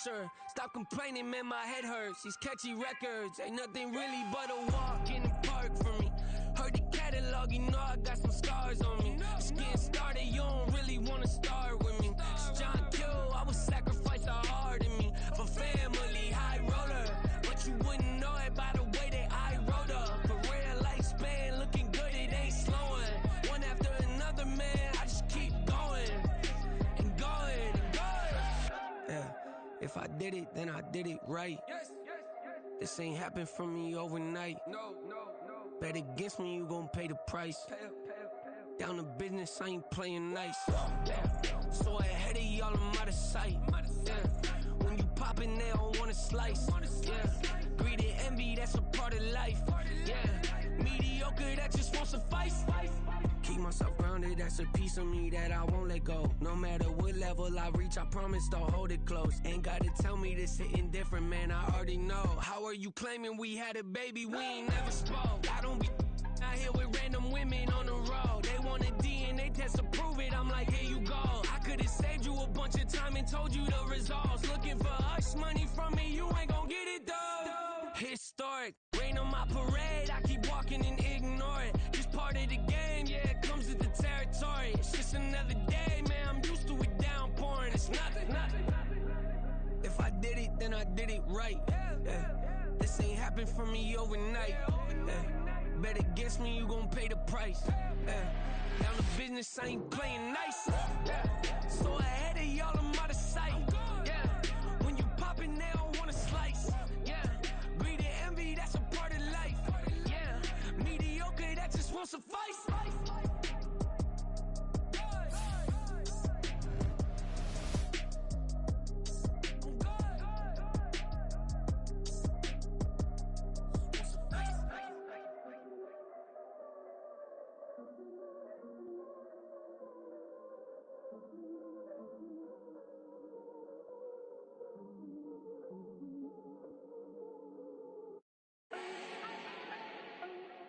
pressure. Stop complaining, man, my head hurts. These catchy records ain't nothing really but a walk in the park for me. Heard the catalog, you know I got some scars on me. Just getting started, you don't really wanna start with me. It's John Q, I would sacrifice a heart in me for family, high roller. But you wouldn't know it by the way that I wrote up. Career lifespan looking good, it ain't slowing. One after another, man, I just keep going and going and going. Yeah, if I did it, then I did it right. This ain't happened for me overnight. No. Bet against me, you gon' pay the price. Down to business, I ain't playing nice. So ahead of y'all, I'm out of sight. When you poppin', they don't wanna slice. Greed and envy, that's a part of life. Mediocre, that just won't suffice. Keep myself grounded, that's a piece of me that I won't let go. No matter what level I reach, I promise to hold it close. Ain't gotta tell me this hitting different, man, I already know. How are you claiming we had a baby, we ain't never spoke? I don't be out here with random women on the road. They want a DNA test to prove it, I'm like, here you go. I could've saved you a bunch of time and told you the results. Looking for hush money from me, you ain't gon' get it though. Historic, rain on my parade, I keep walking and ignore it. Just part of the game, yeah, it comes with the territory. It's just another day, man, I'm used to it downpouring. It's nothing. If I did it, then I did it right. This ain't happened for me overnight. Bet against me, you gon' pay the price. Down to business, I ain't playing nice. So ahead of y'all, I'm out of sight. When you poppin', they don't wanna slice. Greed and envy, that's a part of life. Mediocre, that just won't suffice.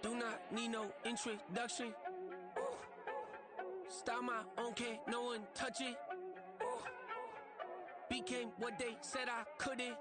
Do not need no introduction. Style my own, can't no one touch it. Became what they said I couldn't.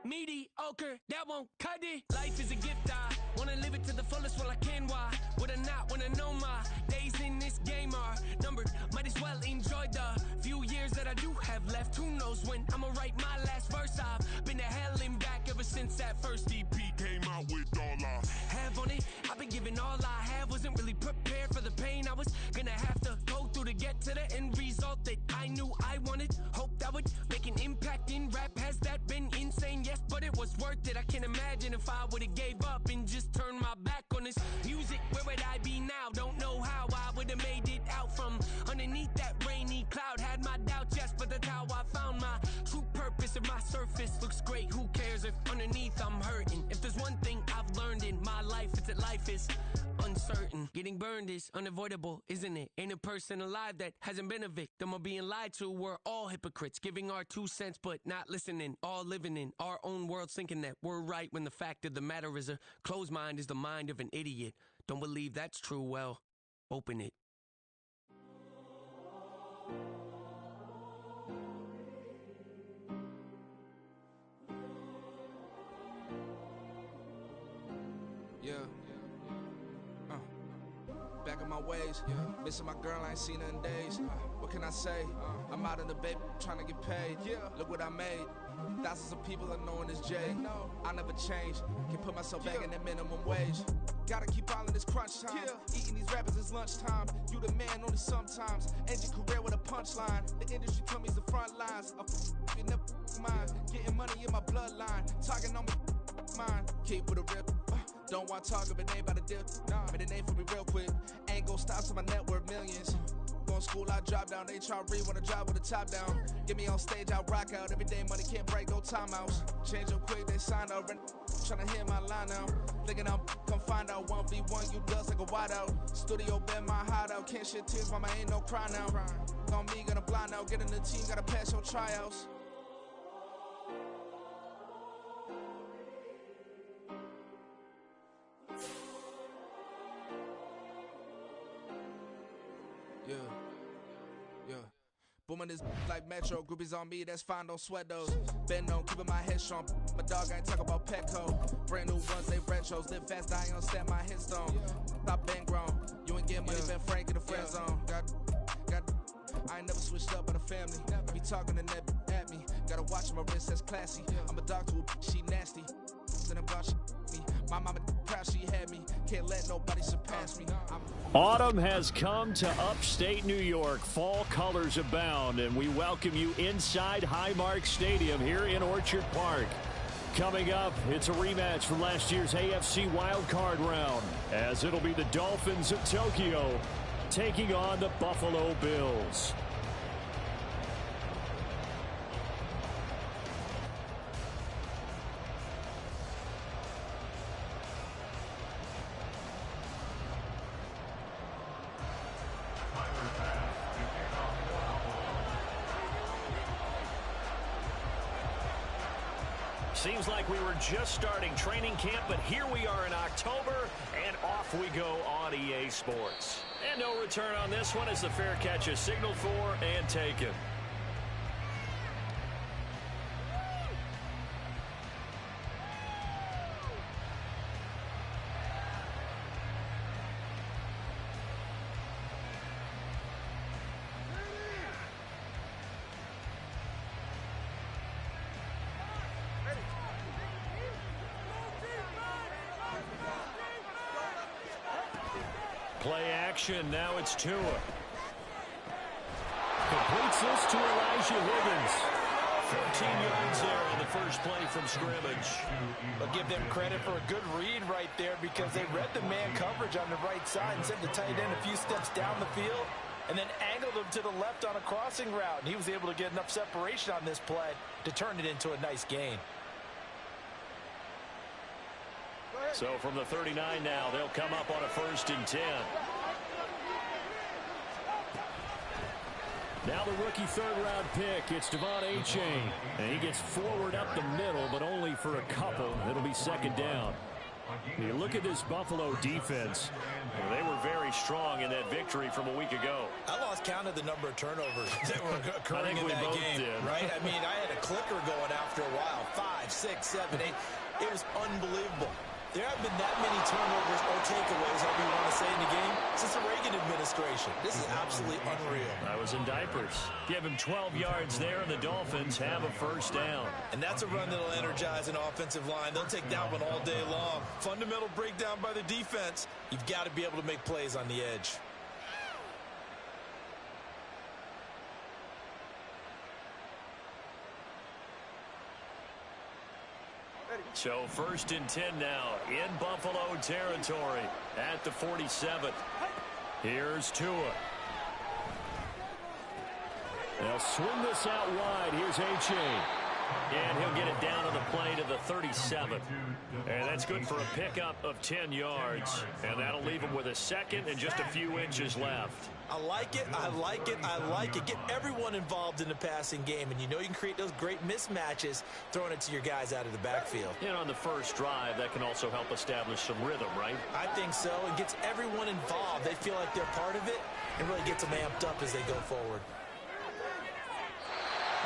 Mediocre, that won't cut it. Life is a gift, I wanna live it to the fullest while I can. Why would I not wanna know my days in this game are numbered? Might as well enjoy the few years that I do have left. Who knows when I'ma write my last verse? I've been to hell and back ever since that first EP came out with all I have on it. I've been giving all I have, wasn't really prepared for the pain I was gonna have to go through to get to the end result that I knew I wanted. Hoped I would make an impact in rap. Has that been insane? Yes, but it was worth it. I can't imagine if I would've gave up and just turned my back on this music. Where would I be now? Don't know how I would've made it out from underneath that rainy cloud. Had my doubts, yes, but that's how I found my true purpose. If my surface looks great, who cares if underneath I'm hurting? If there's one thing I've learned in my life, it's that life is uncertain. Getting burned is unavoidable, isn't it? Ain't a person alive that hasn't been a victim of being lied to. We're all hypocrites, giving our 2 cents but not listening. All living in our own world, thinking that we're right when the fact of the matter is a closed mind is the mind of an idiot. Don't believe that's true? Well, open it. Back in my ways, missing my girl, I ain't seen her in days. What can I say? I'm out in the baby, trying to get paid. Look what I made. Thousands of people are knowing this Jay. I never change. Can put myself back in that minimum wage. Gotta keep all in this crunch time. Eating these rappers is lunchtime. You the man only sometimes. End your career with a punchline. The industry told me it's the front lines. You never mind. Getting money in my bloodline. Talking on me, mine. Keep with a rip. Don't want to talk if it ain't about a dip. Made a name for me real quick. Ain't gon' stop so my net worth millions. Going to school, I drop down. They try to read when I drive with the top down. Get me on stage, I rock out. Every day money can't break, no timeouts. Change up quick, they sign up. Tryna hear my line out. Thinking I'm come find out 1v1, you dust like a wideout. Studio been my hideout. Can't shed tears, mama ain't no cry now. On me, gonna blind out. Get in the team, gotta pass your tryouts. Yeah. Booming this like Metro. Groupies on me, that's fine, don't sweat those. Been on, keeping my head strong. My dog ain't talk about Petco. Brand new ones, they retros. Live fast, I ain't on set my headstone. Stop been grown. You ain't getting money, been frank in the friend zone. I ain't never switched up on the family. Be talking to that at me. Gotta watch my wrist, that's classy. I'm a dog to a she nasty. Then I'm gone, she me. My mama proud she had me. Can't let nobody surpass me. Autumn has come to upstate New York. Fall colors abound, and we welcome you inside Highmark Stadium here in Orchard Park. Coming up, it's a rematch from last year's AFC wildcard round, as it'll be the Dolphins of Tokyo taking on the Buffalo Bills. Seems like we were just starting training camp, but here we are in October, and off we go on EA Sports. And no return on this one as the fair catch is signaled for and taken. Play action, now it's Tua. Completes this to Elijah Higgins. 14 yards there on the first play from scrimmage. But give them credit for a good read right there because they read the man coverage on the right side and sent the tight end a few steps down the field and then angled him to the left on a crossing route. And he was able to get enough separation on this play to turn it into a nice gain. So from the 39 now, they'll come up on a 1st and 10. Now the rookie third-round pick, it's Devon Achane. And he gets forward up the middle, but only for a couple. It'll be 2nd down. You look at this Buffalo defense. They were very strong in that victory from a week ago. I lost count of the number of turnovers that were occurring in that game. Did. Right? I mean, I had a clicker going after a while. 5, 6, 7, 8. It was unbelievable. There haven't been that many turnovers or takeaways, however you want to say, in the game since the Reagan administration. This is absolutely unreal. I was in diapers. Give him 12 yards there, and the Dolphins have a 1st down. And that's a run that'll energize an offensive line. They'll take that one all day long. Fundamental breakdown by the defense. You've got to be able to make plays on the edge. So 1st and 10 now in Buffalo territory at the 47. Here's Tua. They'll swing this out wide. Here's Achane. And he'll get it down on the play to the 37. And that's good for a pickup of 10 yards. And that'll leave him with a 2nd and just a few inches left. I like it, I like it, I like it. Get everyone involved in the passing game, and you know you can create those great mismatches throwing it to your guys out of the backfield. And on the first drive, that can also help establish some rhythm, right? I think so. It gets everyone involved. They feel like they're part of it and really gets them amped up as they go forward.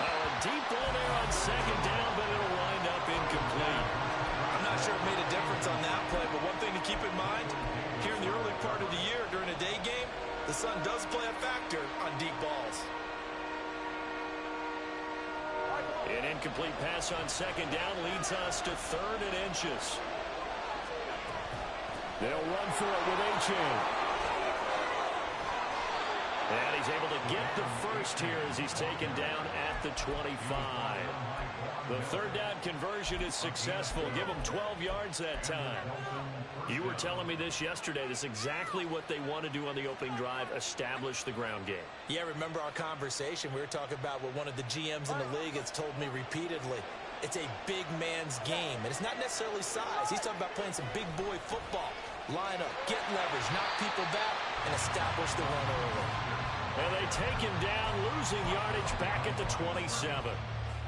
A deep ball there on 2nd down, but it'll wind up incomplete. I'm not sure it made a difference on that play, but one thing to keep in mind, here in the early part of the year during a day game, the sun does play a factor on deep balls. An incomplete pass on 2nd down leads us to 3rd and inches. They'll run for it with Achane. And he's able to get the first here as he's taken down at the 25. The 3rd down conversion is successful. Give him 12 yards that time. You were telling me this yesterday. This is exactly what they want to do on the opening drive, establish the ground game. Yeah, remember our conversation? We were talking about what one of the GMs in the league has told me repeatedly. It's a big man's game, and it's not necessarily size. He's talking about playing some big boy football. Line up, get leverage, knock people back, and establish the run early. And they take him down, losing yardage back at the 27.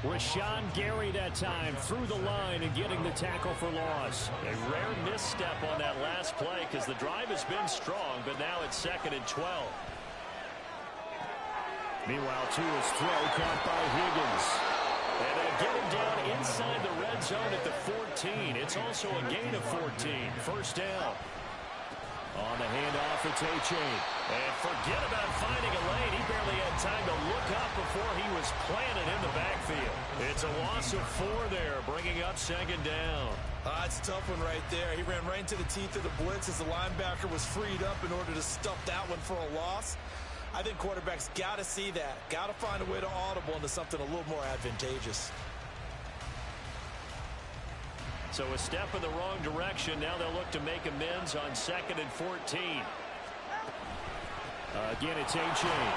Rashawn Gary that time through the line and getting the tackle for loss. A rare misstep on that last play because the drive has been strong, but now it's 2nd and 12. Meanwhile, Tua's throw caught by Higgins. And they get him down inside the red zone at the 14. It's also a gain of 14. First down. On the handoff, it's A-Chain. And forget about finding a lane. He barely had time to look up before he was planted in the backfield. It's a loss of 4 there, bringing up second down. It's a tough one right there. He ran right into the teeth of the blitz as the linebacker was freed up in order to stuff that one for a loss. I think quarterbacks got to see that. Got to find a way to audible into something a little more advantageous. So a step in the wrong direction. Now they'll look to make amends on 2nd and 14. Again, it's A-Chain.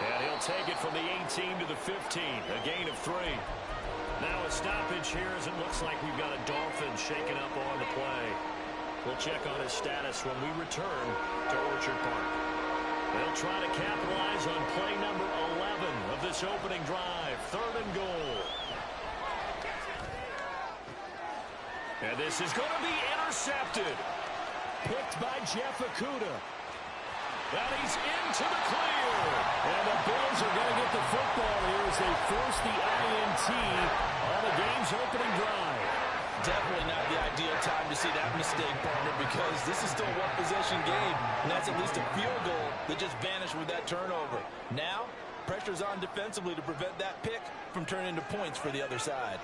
And he'll take it from the 18 to the 15. A gain of 3. Now a stoppage here as it looks like we've got a Dolphins shaking up on the play. We'll check on his status when we return to Orchard Park. They'll try to capitalize on play number 11 of this opening drive. 3rd and goal. And this is going to be intercepted. Picked by Jeff Okudah. And he's into the clear. And the Bills are going to get the football here as they force the INT on the game's opening drive. Definitely not the ideal time to see that mistake, partner, because this is still a one-possession game, and that's at least a field goal that just vanished with that turnover. Now, pressure's on defensively to prevent that pick from turning into points for the other side.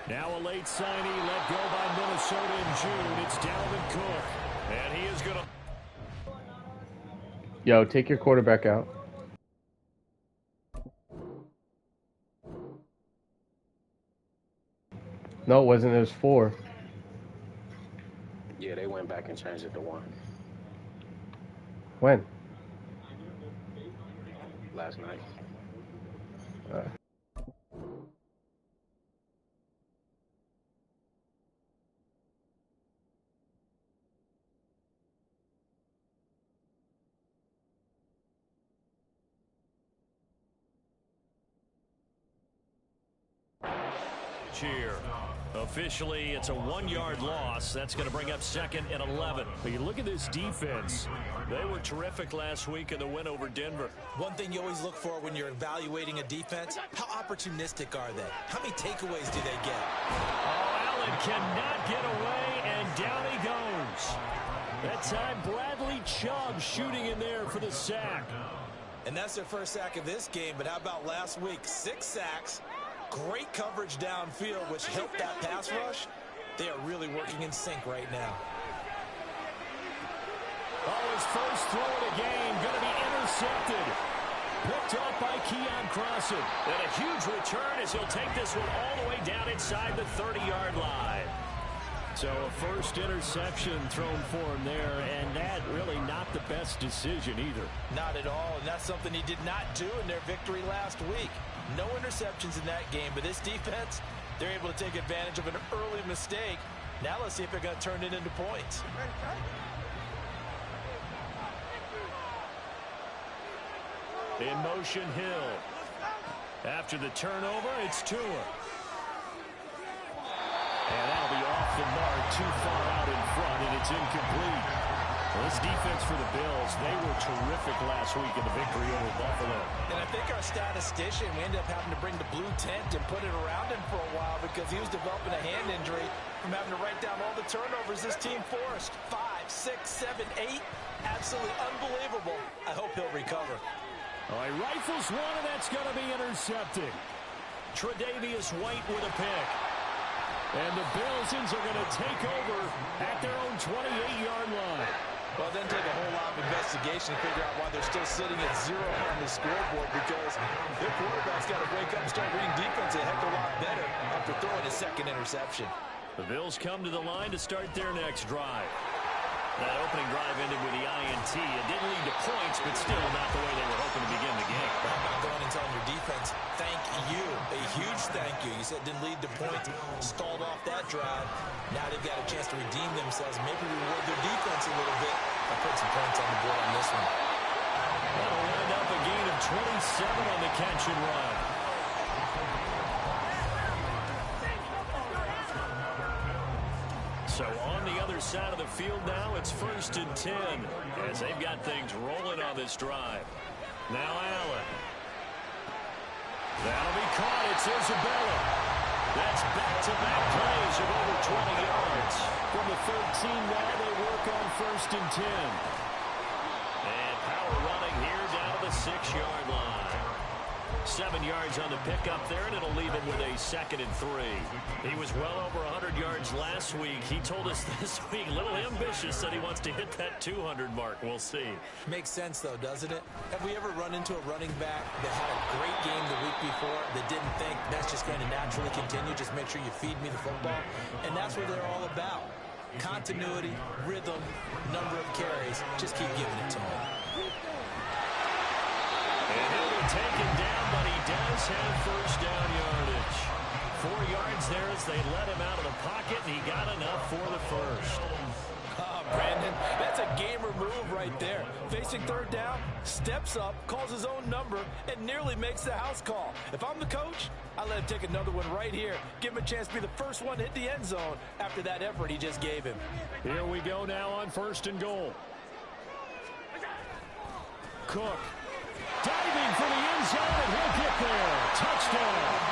Now a late signee let go by Minnesota in June. It's Dalvin Cook, and he is going to... Yo, take your quarterback out. No, it wasn't. It was 4. Yeah, they went back and changed it to 1. When? Last night. Cheer. Officially, it's a 1-yard loss. That's going to bring up 2nd and 11. But you look at this defense. They were terrific last week in the win over Denver. One thing you always look for when you're evaluating a defense, how opportunistic are they? How many takeaways do they get? Oh, Allen cannot get away, and down he goes. That time, Bradley Chubb shooting in there for the sack. And that's their first sack of this game, but how about last week? 6 sacks. Great coverage downfield, which helped that pass rush. They are really working in sync right now. Oh, his first throw of the game going to be intercepted. Picked off by Keon Crossan. And a huge return as he'll take this one all the way down inside the 30-yard line. So a first interception thrown for him there, and that really not the best decision either. Not at all, and that's something he did not do in their victory last week. No interceptions in that game, but this defense, they're able to take advantage of an early mistake. Now let's see if they're going to turn it into points. In motion, Hill. After the turnover, it's Tua. And that'll be off the mark, too far out in front, and it's incomplete. Well, this defense for the Bills, they were terrific last week in the victory over Buffalo. And I think our statistician, we ended up having to bring the blue tent and put it around him for a while because he was developing a hand injury from having to write down all the turnovers this team forced. 5, 6, 7, 8. Absolutely unbelievable. I hope he'll recover. All right, rifles one, and that's going to be intercepted. Tre'Davious White with a pick. And the Bills are going to take over at their own 28-yard line. Well, then take a whole lot of investigation to figure out why they're still sitting at 0 on the scoreboard because their quarterback's got to wake up and start reading defense a heck of a lot better after throwing his 2nd interception. The Bills come to the line to start their next drive. That opening drive ended with the INT. It didn't lead to points, but still not the way they were hoping to begin the game. How about going and telling your defense, thank you, a huge thank you. You said it didn't lead to points, stalled off that drive. Now they've got a chance to redeem themselves, maybe reward their defense a little bit. I'll put some points on the board on this one. That'll wind up a gain of 27 on the catch and run. So on the other side of the field now, it's 1st and 10 as they've got things rolling on this drive. Now Allen. That'll be caught. It's Isabella. That's back-to-back plays of over 20 yards. From the 13 now, they work on 1st and 10. And power running here down to the 6-yard line. 7 yards on the pickup there, and it'll leave him with a 2nd and 3. He was well over 100 yards last week. He told us this week, a little ambitious, said he wants to hit that 200 mark. We'll see. Makes sense, though, doesn't it? Have we ever run into a running back that had a great game the week before that didn't think that's just going to naturally continue? Just make sure you feed me the football. And that's what they're all about. Continuity, rhythm, number of carries. Just keep giving it to him. And he'll be taken down, but he does have 1st down yardage. 4 yards there as they let him out of the pocket, and he got enough for the 1st. Brandon, that's a gamer move right there. Facing 3rd down, steps up, calls his own number, and nearly makes the house call. If I'm the coach, I let him take another one right here. Give him a chance to be the first one to hit the end zone after that effort he just gave him. Here we go now on 1st and goal. Cook. Diving for the end zone, and he'll get there. Touchdown.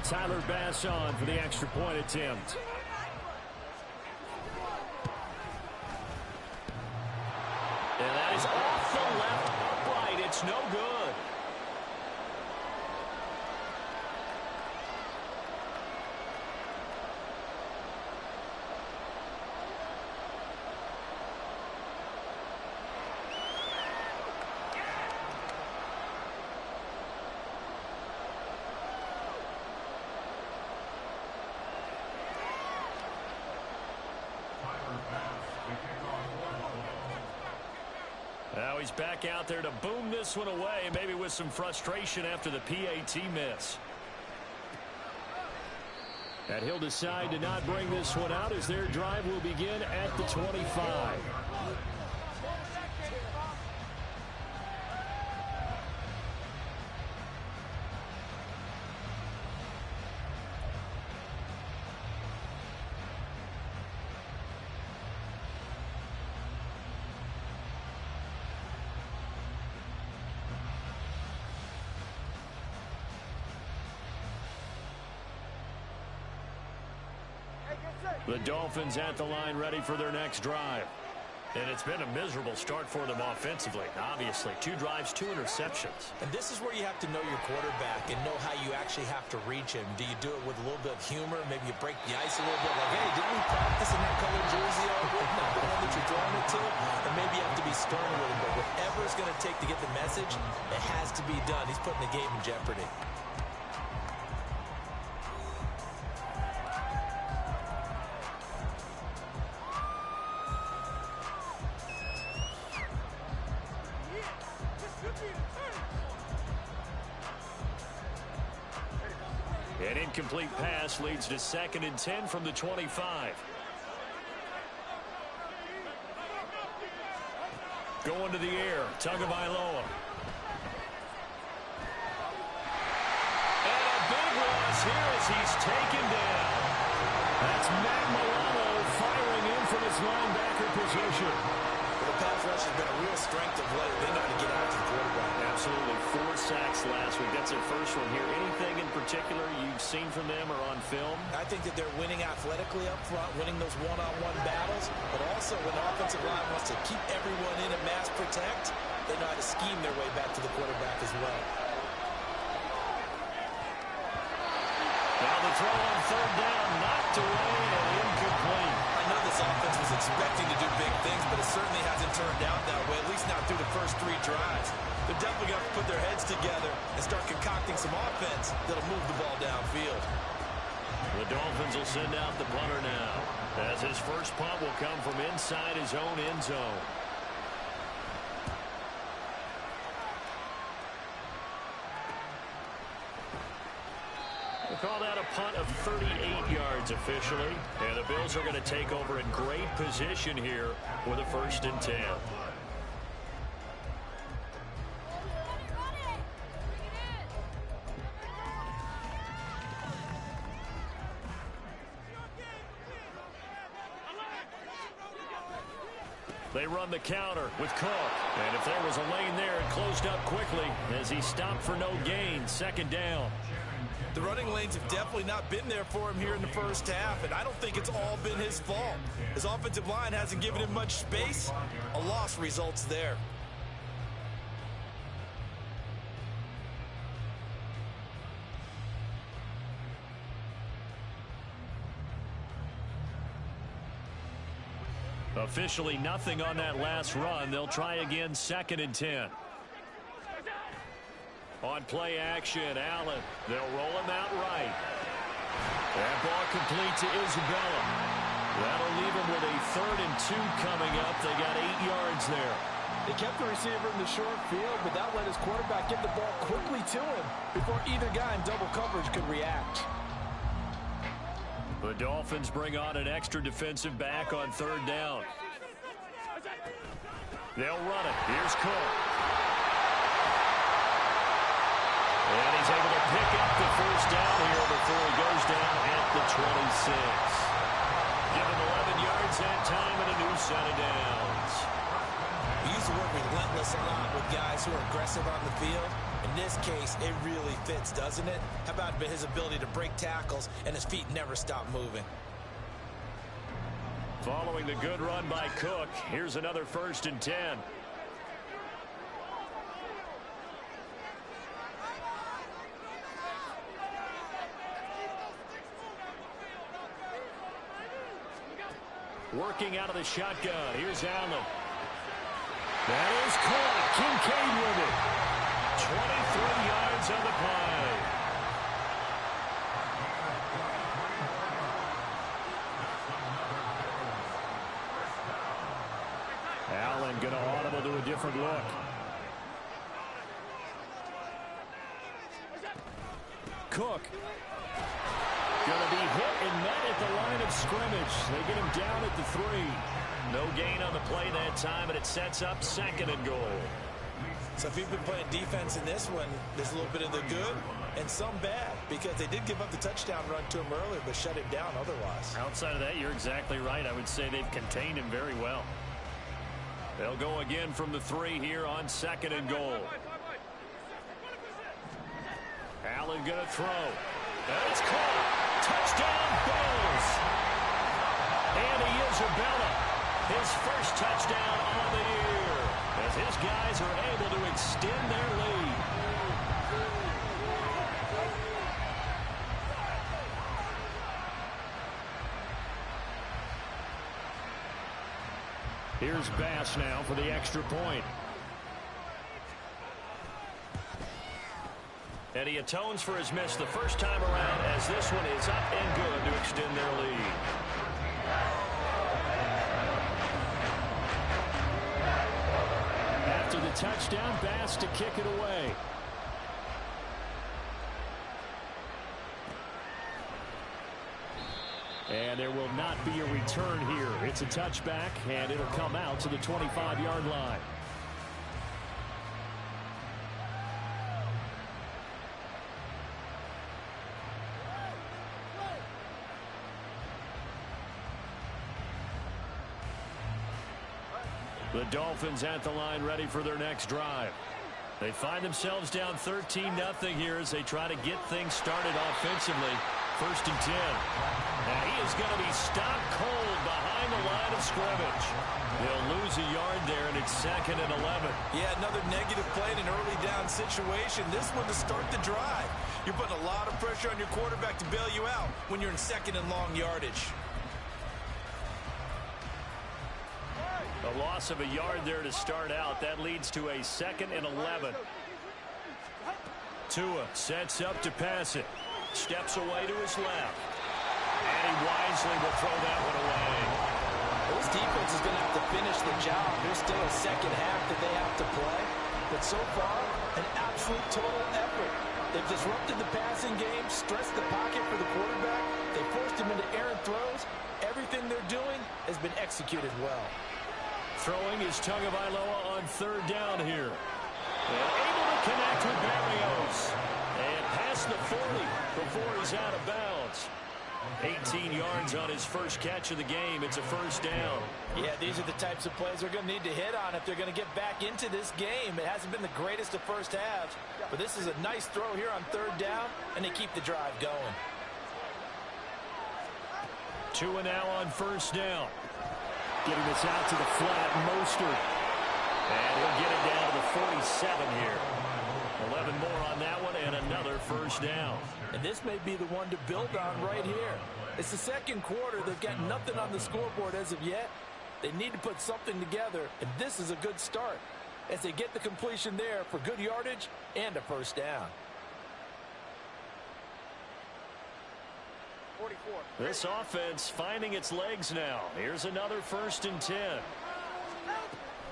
Tyler Bass on for the extra point attempt. And that is off the left upright. It's no good. Now he's back out there to boom this one away, maybe with some frustration after the PAT miss. And he'll decide to not bring this one out as their drive will begin at the 25. The Dolphins at the line ready for their next drive. And it's been a miserable start for them offensively. Obviously, 2 drives, 2 interceptions. And this is where you have to know your quarterback and know how you actually have to reach him. Do you do it with a little bit of humor? Maybe you break the ice a little bit. Like, hey, didn't we practice in that color jersey all week? Not the one that you're throwing it to. And maybe you have to be stern with him. But whatever it's going to take to get the message, it has to be done. He's putting the game in jeopardy. An incomplete pass leads to 2nd and 10 from the 25. Going to the air, Tagovailoa. And a big loss here as he's taken down. That's Matt Milano firing in from his linebacker position. Well, the pass rush has been a real strength of late. They know how to get out to the quarterback. Absolutely. 4 sacks last week. That's their first one here. Anything in particular you've seen from them or on film? I think that they're winning athletically up front, winning those one-on-one battles, but also when the offensive line wants to keep everyone in and mass protect, they know how to scheme their way back to the quarterback as well. Now the throw on 3rd down, knocked away and incomplete. I know this offense was expecting to do big things, but it certainly hasn't turned out that way, at least not through the first 3 drives. They're definitely going to put their heads together and start concocting some offense that'll move the ball downfield. The Dolphins will send out the punter now, as his first punt will come from inside his own end zone. We'll call that a punt of 38 yards officially. And the Bills are going to take over in great position here with a 1st and 10. They run the counter with Cook. And if there was a lane there, it closed up quickly as he stopped for no gain. 2nd down. The running lanes have definitely not been there for him here in the first half, and I don't think it's all been his fault. His offensive line hasn't given him much space. A loss results there. Officially nothing on that last run. They'll try again, 2nd and 10. On play action, Allen. They'll roll him out right. That ball complete to Isabella. That'll leave him with a 3rd and 2 coming up. They got 8 yards there. They kept the receiver in the short field, but that let his quarterback get the ball quickly to him before either guy in double coverage could react. The Dolphins bring on an extra defensive back on 3rd down. They'll run it. Here's Cook. And he's able to pick up the 1st down here before he goes down at the 26. Give him 11 yards that time and a new set of downs. We use the word relentless a lot with guys who are aggressive on the field. In this case, it really fits, doesn't it? How about his ability to break tackles and his feet never stop moving? Following the good run by Cook, here's another 1st and 10. Working out of the shotgun. Here's Allen. That is caught. Kincaid with it. 23 yards on the play. Allen going to audible to a different look. Cook. Going to be hit and met at the line of scrimmage. They get him down at the 3. No gain on the play that time, and it sets up 2nd and goal. So if you've been playing defense in this one, there's a little bit of the good and some bad, because they did give up the touchdown run to him earlier, but shut him down otherwise. Outside of that, you're exactly right. I would say they've contained him very well. They'll go again from the 3 here on 2nd and goal. Allen going to throw. That's caught. Touchdown, Bills. Andy Isabella, his first touchdown on the year, as his guys are able to extend their lead. Here's Bass now for the extra point. And he atones for his miss the first time around, as this one is up and good to extend their lead. After the touchdown, Bass to kick it away. And there will not be a return here. It's a touchback, and it'll come out to the 25-yard line. The Dolphins at the line, ready for their next drive. They find themselves down 13-0 here as they try to get things started offensively. 1st and 10. And he is going to be stopped cold behind the line of scrimmage. They'll lose a yard there, and it's 2nd and 11. Yeah, another negative play in an early down situation. This one to start the drive. You're putting a lot of pressure on your quarterback to bail you out when you're in 2nd and long yardage. A loss of a yard there to start out. That leads to a 2nd and 11. Tua sets up to pass it. Steps away to his left. And he wisely will throw that one away. This defense is going to have to finish the job. There's still a second half that they have to play. But so far, an absolute total effort. They've disrupted the passing game, stressed the pocket for the quarterback. They forced him into errant throws. Everything they're doing has been executed well. Throwing is Tagovailoa on third down here. And able to connect with Barrios. And past the 40 before he's out of bounds. 18 yards on his first catch of the game. It's a first down. Yeah, these are the types of plays they're going to need to hit on if they're going to get back into this game. It hasn't been the greatest of first halves, but this is a nice throw here on third down, and they keep the drive going. Tua now on first down. Getting this out to the flat, Mostert. And he'll get it down to the 47 here. 11 more on that one, and another first down. And this may be the one to build on right here. It's the second quarter. They've got nothing on the scoreboard as of yet. They need to put something together, and this is a good start as they get the completion there for good yardage and a first down. 44. This offense finding its legs now. Here's another 1st and 10.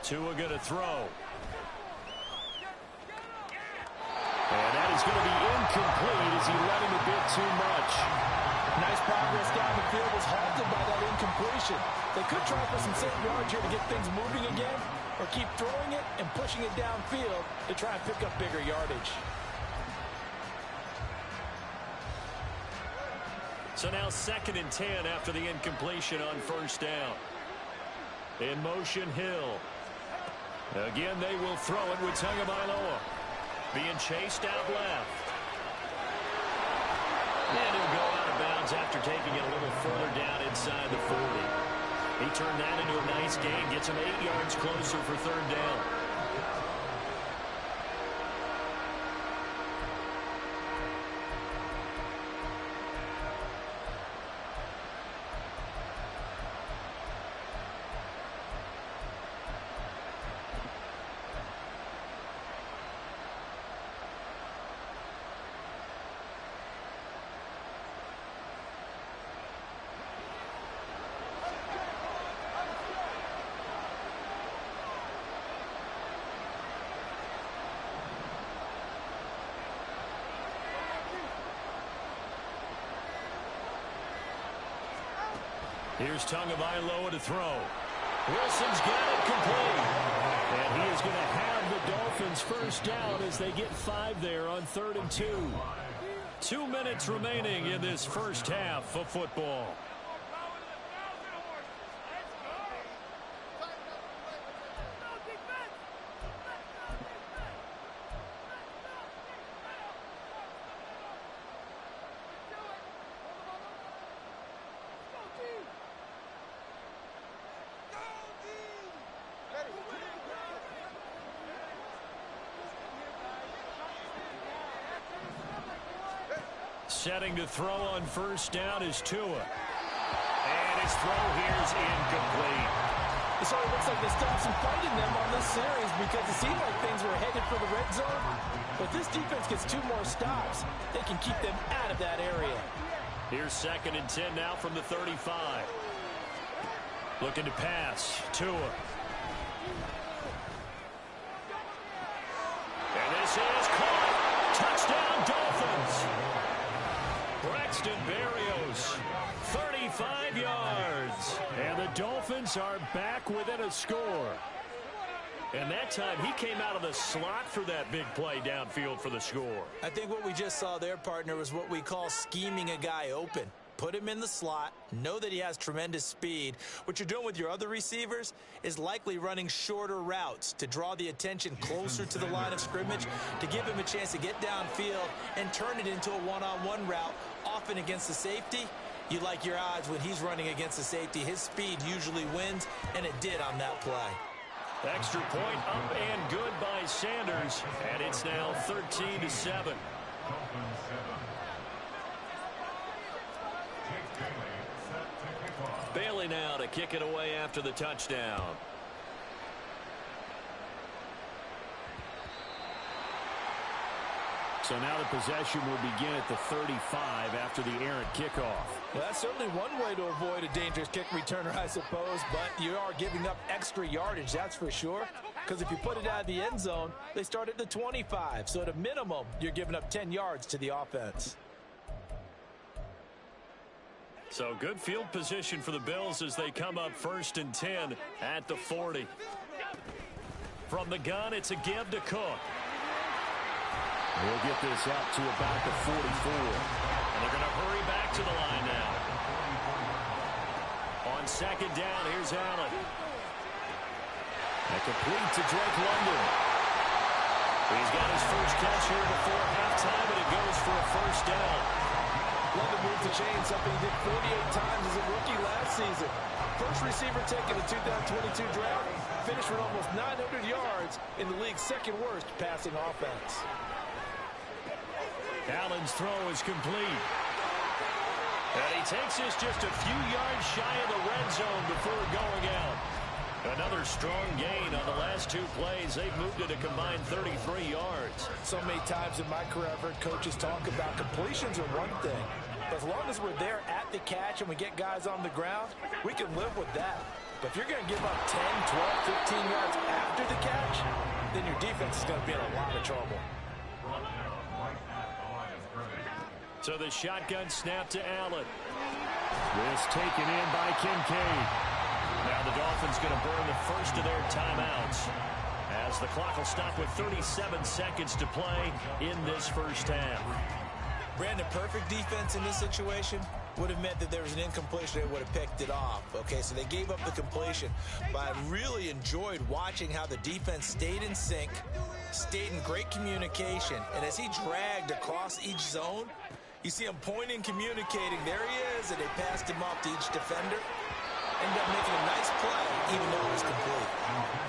Tua going to throw. And that is going to be incomplete as he let him a bit too much. Nice progress down the field was halted by that incompletion. They could try for some safe yards here to get things moving again, or keep throwing it and pushing it downfield to try and pick up bigger yardage. So now 2nd and 10 after the incompletion on first down. In motion, Hill. Again, they will throw it with Tagovailoa. Being chased out left. And he'll go out of bounds after taking it a little further down inside the 40. He turned that into a nice gain. Gets him 8 yards closer for third down. Here's Tagovailoa to throw. Wilson's got it complete. And he is going to have the Dolphins first down as they get 5 there on 3rd and 2. 2 minutes remaining in this first half of football. Setting to throw on first down is Tua. And his throw here is incomplete. So it looks like they stopped some fighting them on this series because it seemed like things were headed for the red zone. But this defense gets 2 more stops. They can keep them out of that area. Here's 2nd and 10 now from the 35. Looking to pass. Tua. And this is caught. Touchdown Dolphins. Braxton Berrios, 35 yards. And the Dolphins are back within a score. And that time he came out of the slot for that big play downfield for the score. I think what we just saw there, partner, was what we call scheming a guy open. Put him in the slot, know that he has tremendous speed. What you're doing with your other receivers is likely running shorter routes to draw the attention closer to the line of scrimmage, to give him a chance to get downfield and turn it into a one-on-one route, often against the safety. You like your odds when he's running against the safety. His speed usually wins, and it did on that play. Extra point up and good by Sanders, and it's now 13-7. Bailey now to kick it away after the touchdown. So now the possession will begin at the 35 after the errant kickoff. Well, that's certainly one way to avoid a dangerous kick returner, I suppose, but you are giving up extra yardage, that's for sure. Because if you put it out of the end zone, they start at the 25. So at a minimum, you're giving up 10 yards to the offense. So good field position for the Bills as they come up 1st and 10 at the 40. From the gun, it's a give to Cook. We'll get this up to about the 44. And they're going to hurry back to the line now. On 2nd down, here's Allen. A complete to Drake London. He's got his first catch here before halftime, and it goes for a 1st down. London moved the chain, something he did 48 times as a rookie last season. First receiver taken in 2022 draft, finished with almost 900 yards in the league's 2nd worst passing offense. Allen's throw is complete. And he takes us just a few yards shy of the red zone before going out. Another strong gain on the last 2 plays. They've moved it a combined 33 yards. So many times in my career, I've heard coaches talk about completions are one thing. But as long as we're there at the catch and we get guys on the ground, we can live with that. But if you're going to give up 10, 12, 15 yards after the catch, then your defense is going to be in a lot of trouble. So the shotgun snap to Allen. This taken in by Kincaid. Now the Dolphins going to burn the first of their timeouts as the clock will stop with 37 seconds to play in this first half. Brandon, perfect defense in this situation would have meant that there was an incompletion. They would have picked it off. Okay, so they gave up the completion. But I really enjoyed watching how the defense stayed in sync, stayed in great communication. And as he dragged across each zone, you see him pointing, communicating. There he is, and they passed him off to each defender. Ended up making a nice play, even though it was complete.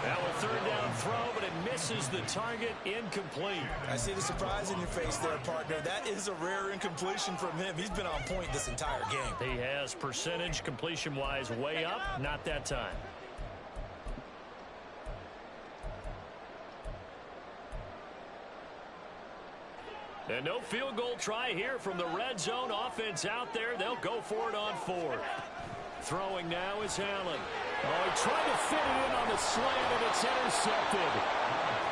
Now a 3rd down throw, but it misses the target, incomplete. I see the surprise in your face there, partner. That is a rare incompletion from him. He's been on point this entire game. He has percentage completion-wise way up, not that time. And no field goal try here from the red zone. Offense out there. They'll go for it on 4th. Throwing now is Allen. Oh, he tried to fit it in on the slant, and it's intercepted.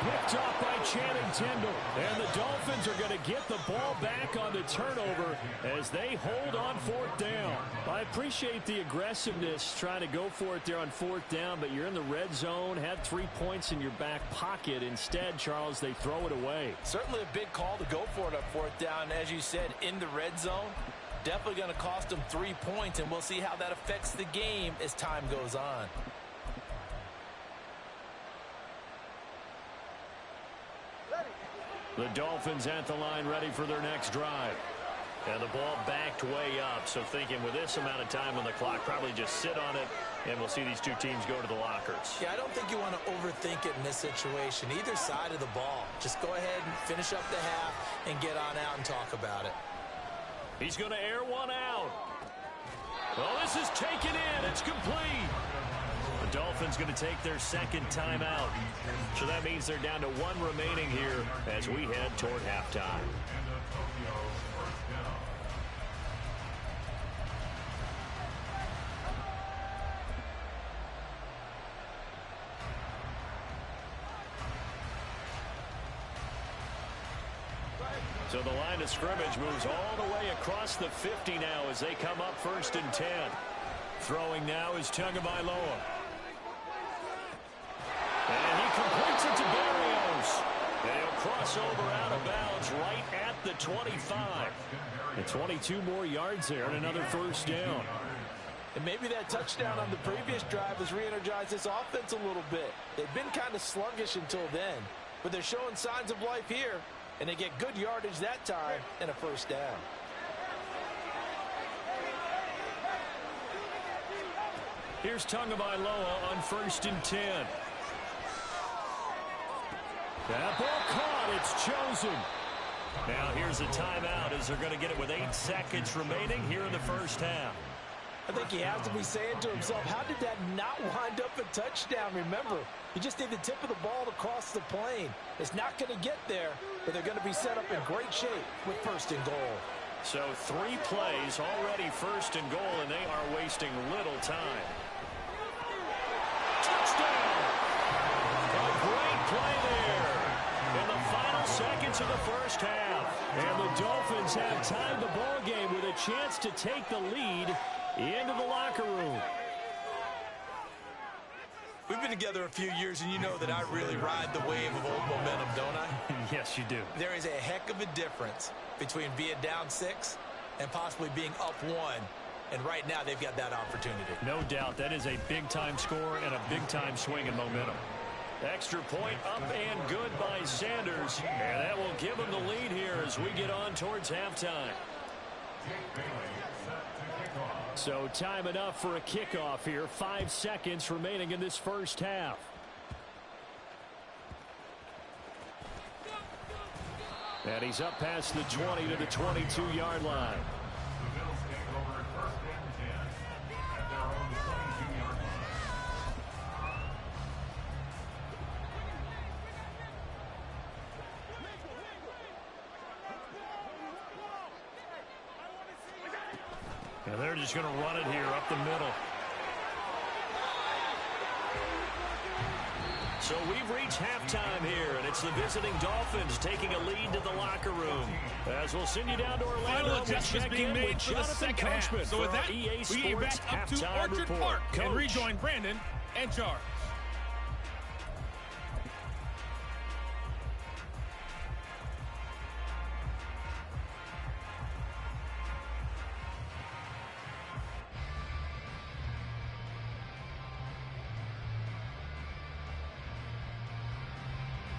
Picked off by Channing Tindall. And the Dolphins are going to get the ball back on the turnover as they hold on 4th down. I appreciate the aggressiveness trying to go for it there on 4th down, but you're in the red zone, had 3 points in your back pocket. Instead, Charles, they throw it away. Certainly a big call to go for it on 4th down. As you said, in the red zone. Definitely going to cost them 3 points, and we'll see how that affects the game as time goes on. The Dolphins at the line ready for their next drive. And the ball backed way up, so thinking with this amount of time on the clock, probably just sit on it, and we'll see these 2 teams go to the lockers. Yeah, I don't think you want to overthink it in this situation. Either side of the ball. Just go ahead and finish up the half and get on out and talk about it. He's going to air one out. Well, this is taken in. It's complete. The Dolphins going to take their 2nd timeout. So that means they're down to 1 remaining here as we head toward halftime. So the line of scrimmage moves all the way across the 50 now as they come up 1st and 10. Throwing now is Tagovailoa. And he completes it to Berrios. And he'll cross over out of bounds right at the 25. And 22 more yards there and another 1st down. And maybe that touchdown on the previous drive has re-energized this offense a little bit. They've been kind of sluggish until then, but they're showing signs of life here. And they get good yardage that time and a 1st down. Here's Tagovailoa on 1st and 10. That ball caught. It's chosen. Now here's a timeout as they're going to get it with 8 seconds remaining here in the first half. I think he has to be saying to himself, how did that not wind up a touchdown? Remember, you just need the tip of the ball to cross the plane. It's not going to get there, but they're going to be set up in great shape with 1st and goal. So 3 plays already 1st and goal, and they are wasting little time. Touchdown! A great play there in the final seconds of the first half. And the Dolphins have tied the ball game with a chance to take the lead into the locker room. We've been together a few years, and you know that I really ride the wave of old momentum, don't I? Yes, you do. There is a heck of a difference between being down 6 and possibly being up 1. And right now, they've got that opportunity. No doubt. That is a big-time score and a big-time swing in momentum. Extra point up and good by Sanders. And that will give them the lead here as we get on towards halftime. So time enough for a kickoff here. 5 seconds remaining in this first half. And he's up past the 20 to the 22-yard line. And they're just going to run it here up the middle. So we've reached halftime here, and it's the visiting Dolphins taking a lead to the locker room. As we'll send you down to Orlando, final adjustments being made for the second half. So with that, EA we get back up to Orchard Park and rejoin Brandon and Jar.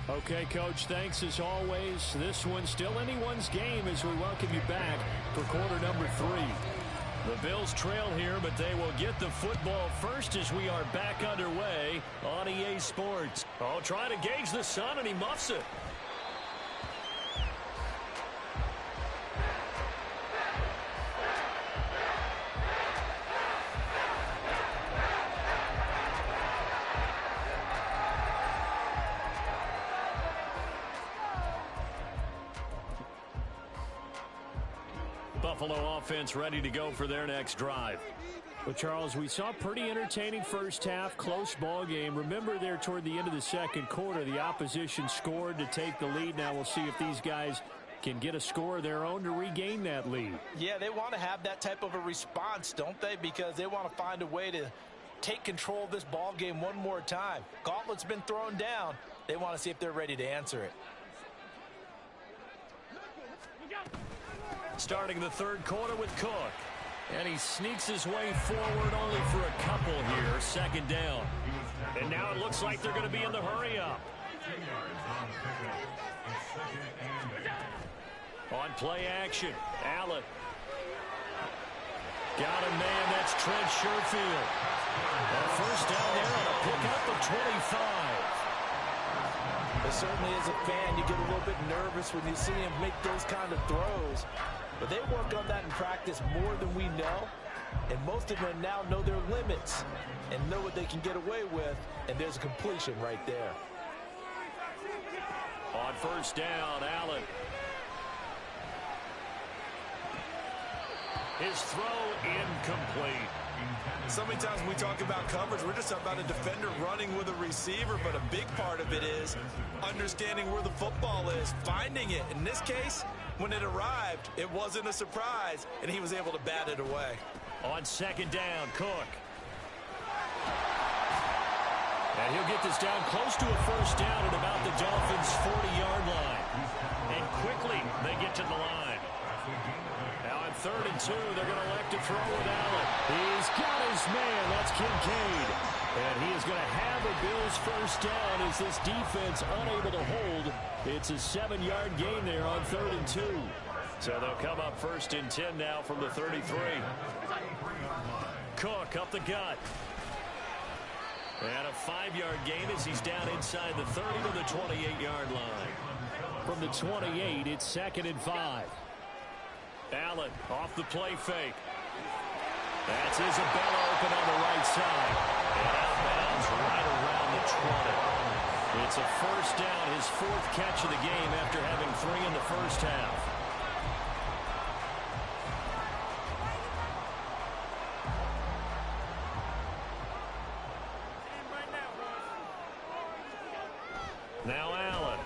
Okay, Coach, thanks as always. This one's still anyone's game as we welcome you back for quarter number 3. The Bills trail here, but they will get the football first as we are back underway on EA Sports. Oh, trying to gauge the sun, and he muffs it. Buffalo offense ready to go for their next drive. Well, Charles, we saw a pretty entertaining first half, close ball game. Remember there toward the end of the second quarter, the opposition scored to take the lead. Now we'll see if these guys can get a score of their own to regain that lead. Yeah, they want to have that type of a response, don't they? Because they want to find a way to take control of this ball game one more time. Gauntlet's been thrown down. They want to see if they're ready to answer it. Starting the third quarter with Cook. And he sneaks his way forward only for a couple here. Second down. And now it looks like they're going to be in the hurry-up. On play action, Allen. Got a man, that's Trent Sherfield. And first down there on a pickup of 25. But certainly as a fan, you get a little bit nervous when you see him make those kind of throws. But they work on that in practice more than we know. And most of them now know their limits and know what they can get away with. And there's a completion right there. On first down, Allen. His throw incomplete. So many times when we talk about coverage, we're just talking about a defender running with a receiver, but a big part of it is understanding where the football is, finding it. In this case, when it arrived, it wasn't a surprise, and he was able to bat it away. On second down, Cook. And he'll get this down close to a first down at about the Dolphins' 40-yard line. And quickly, they get to the line. Now on 3rd and 2, they're going to elect to throw with Allen. He's got his man. That's Kincaid. And he is going to have a Bills first down as this defense unable to hold. It's a 7-yard gain there on 3rd and 2. So they'll come up 1st and 10 now from the 33. Cook up the gut. And a 5-yard gain as he's down inside the 30 to the 28-yard line. From the 28, it's 2nd and 5. Allen off the play fake. That's Isabella open on the right side. And out of bounds right around the 20. It's a first down, his 4th catch of the game after having 3 in the first half. Now Allen.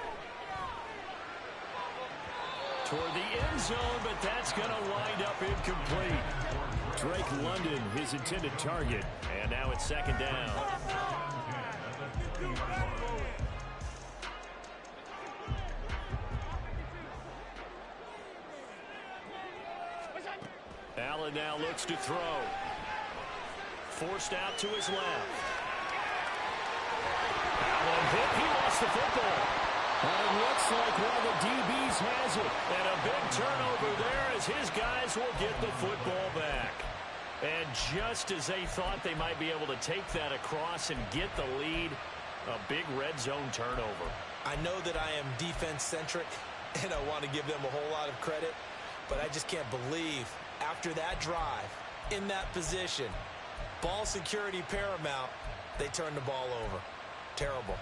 Toward the end zone, but that's going to wind up incomplete. Drake London, his intended target, and now it's 2nd down. Allen now looks to throw. Forced out to his left. Allen hit. He lost the football. And it looks like one of the DBs has it. And a big turnover there as his guys will get the football back. And just as they thought they might be able to take that across and get the lead, a big red zone turnover. I know that I am defense-centric, and I want to give them a whole lot of credit, but I just can't believe after that drive, in that position, ball security paramount, they turned the ball over. Terrible.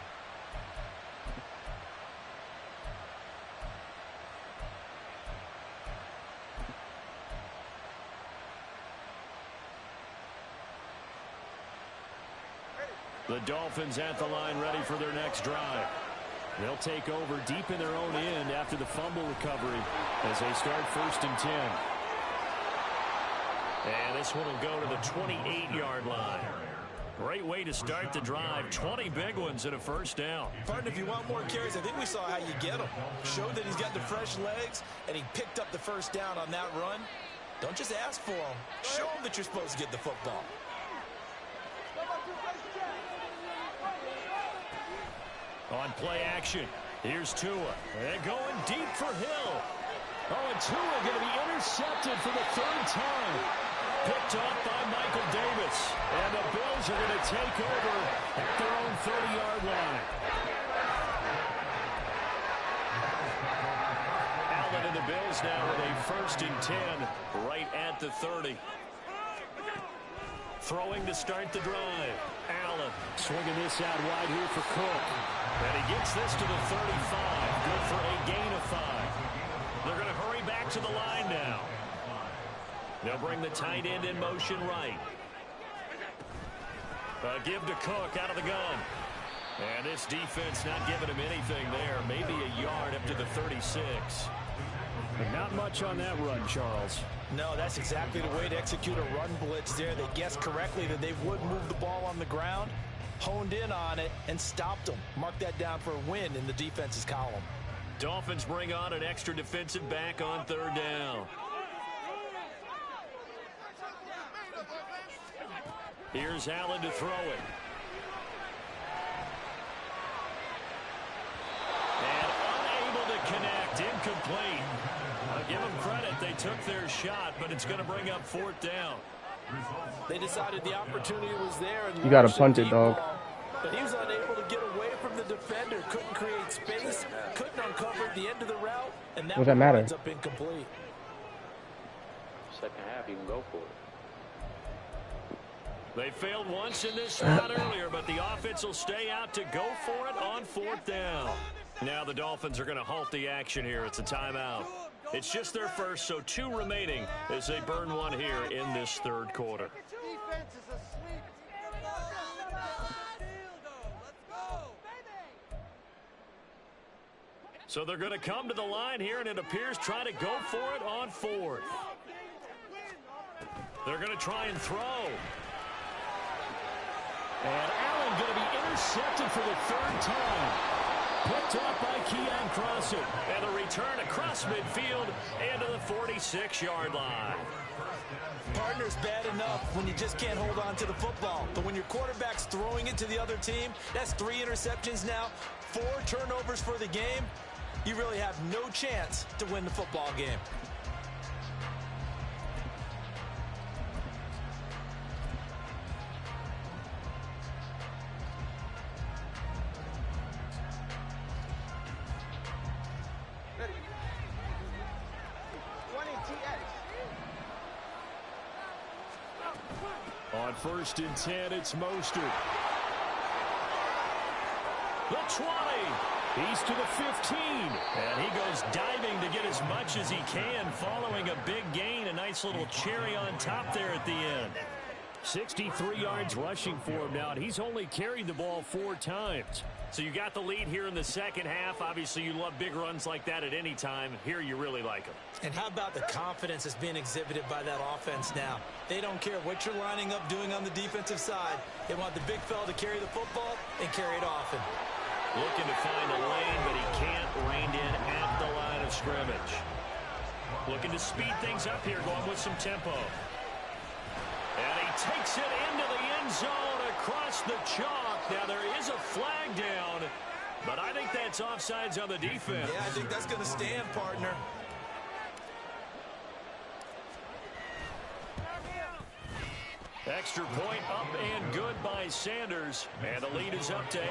The Dolphins at the line ready for their next drive. They'll take over deep in their own end after the fumble recovery as they start 1st and 10. And this one will go to the 28-yard line. Great way to start the drive. 20 big ones and a first down. Partner, if you want more carries, I think we saw how you get them. Showed that he's got the fresh legs, and he picked up the first down on that run. Don't just ask for them. Show them that you're supposed to get the football. On play action, here's Tua. And going deep for Hill. Oh, and Tua going to be intercepted for the 3rd time. Picked up by Michael Davis. And the Bills are going to take over at their own 30-yard line. Allen and the Bills now with a 1st and 10 right at the 30. Throwing to start the drive. Allen swinging this out wide here for Cook. And he gets this to the 35. Good for a gain of 5. They're going to hurry back to the line now. They'll bring the tight end in motion right. Give to Cook out of the gun. And this defense not giving him anything there. Maybe a yard up to the 36. But not much on that run, Charles. No, that's exactly the way to execute a run blitz there. They guessed correctly that they would move the ball on the ground, honed in on it, and stopped them. Mark that down for a win in the defense's column. Dolphins bring on an extra defensive back on 3rd down. Here's Allen to throw it. And unable to connect. Incomplete. I'll give them credit. They took their shot, but it's going to bring up 4th down. They decided the opportunity was there. And you got to punt it, dog. But he was unable to get away from the defender. Couldn't create space. Couldn't uncover the end of the route. And that ends up incomplete. Second half, you can go for it. They failed once in this spot earlier, but the offense will stay out to go for it on 4th down. Now the Dolphins are going to halt the action here. It's a timeout. It's just their first, so 2 remaining as they burn one here in this 3rd quarter. So they're going to come to the line here, and it appears try to go for it on 4th. They're going to try and throw. And Allen going to be intercepted for the 3rd time. Picked up by Keon Crossen. And the return across midfield and to the 46-yard line. Partner's bad enough when you just can't hold on to the football. But when your quarterback's throwing it to the other team, that's 3 interceptions now, 4 turnovers for the game. You really have no chance to win the football game. first and 10, it's Mostert. The 20. He's to the 15. And he goes diving to get as much as he can, following a big gain. A nice little cherry on top there at the end. 63 yards rushing for him now, and he's only carried the ball 4 times. So you got the lead here in the second half. Obviously, you love big runs like that at any time. Here, you really like them. And how about the confidence that's being exhibited by that offense now? They don't care what you're lining up doing on the defensive side. They want the big fella to carry the football and carry it often. Looking to find a lane, but he can't. Reined in at the line of scrimmage. Looking to speed things up here, going with some tempo. And he takes it into the end zone across the chalk. Now there is a flag down, but I think that's offsides on the defense. Yeah, I think that's going to stand, partner. Extra point up and good by Sanders, and the lead is up to 8.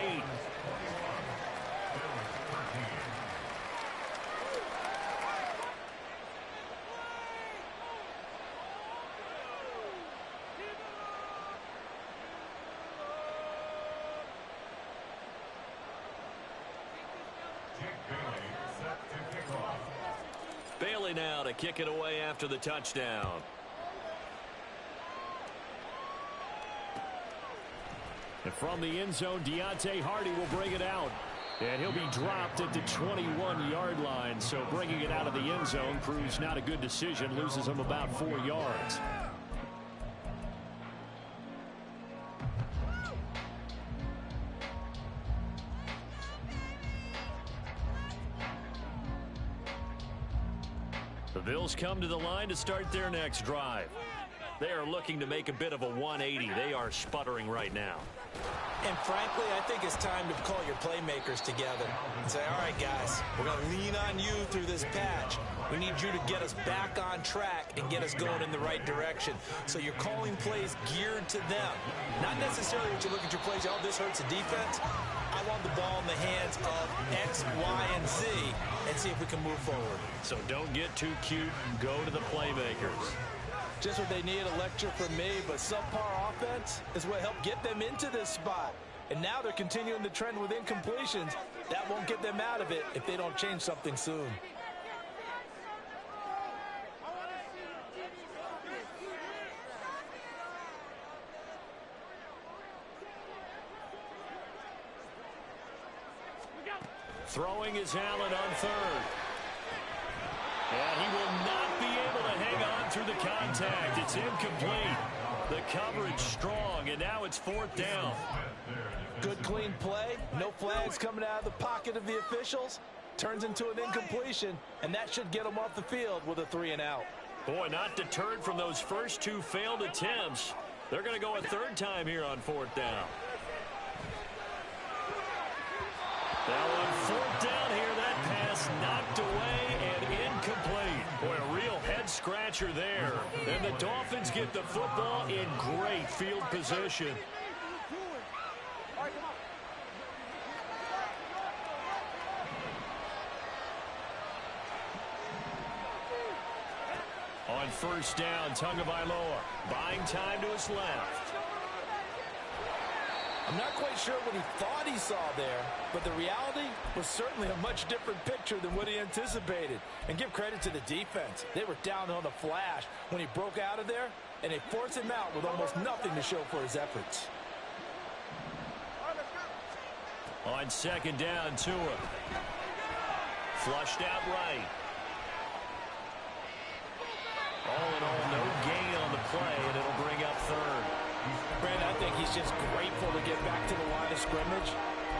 Bailey now to kick it away after the touchdown. And from the end zone, Deontay Hardy will bring it out. And he'll be dropped at the 21-yard line. So bringing it out of the end zone proves not a good decision. Loses him about 4 yards. The Bills come to the line to start their next drive. They are looking to make a bit of a 180. They are sputtering right now. And frankly, I think it's time to call your playmakers together and say, all right, guys, we're going to lean on you through this patch. We need you to get us back on track and get us going in the right direction. So you're calling plays geared to them. Not necessarily that you look at your plays, oh, this hurts the defense. I want the ball in the hands of X, Y, and Z and see if we can move forward. So don't get too cute. Go to the playmakers. Just what they need, a lecture from me, but subpar offense is what helped get them into this spot. And now they're continuing the trend with incompletions. That won't get them out of it if they don't change something soon. Throwing is Allen on third. And he will not be able to hang on through the contact. It's incomplete. The coverage strong, and now it's 4th down. Good clean play. No flags coming out of the pocket of the officials. Turns into an incompletion, and that should get them off the field with a 3 and out. Boy, not deterred from those first 2 failed attempts. They're going to go a 3rd time here on 4th down. Now on 4th down here, that pass knocked away and incomplete. Boy, a real head-scratcher there. And the Dolphins get the football in great field position. On 1st down, Tagovailoa buying time to his left. I'm not quite sure what he thought he saw there, but the reality was certainly a much different picture than what he anticipated. And give credit to the defense. They were down on the flash when he broke out of there, and they forced him out with almost nothing to show for his efforts. On 2nd down, Tua. Flushed out right. All in all, no gain on the play, and it'll bring up 3rd. Brandon, I think he's just grateful to get back to the line of scrimmage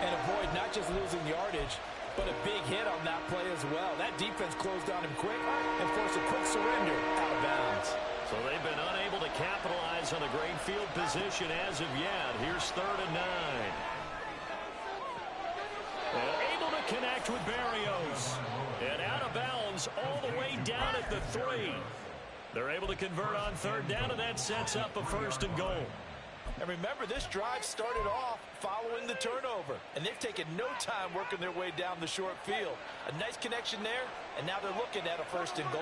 and avoid not just losing yardage, but a big hit on that play as well. That defense closed on him quick and forced a quick surrender out of bounds. So they've been unable to capitalize on a great field position as of yet. Here's 3rd and 9. Able to connect with Barrios. And out of bounds all the way down at the 3. They're able to convert on 3rd down, and that sets up a 1st and goal. And remember, this drive started off following the turnover, and they've taken no time working their way down the short field. A nice connection there, and now they're looking at a 1st and goal.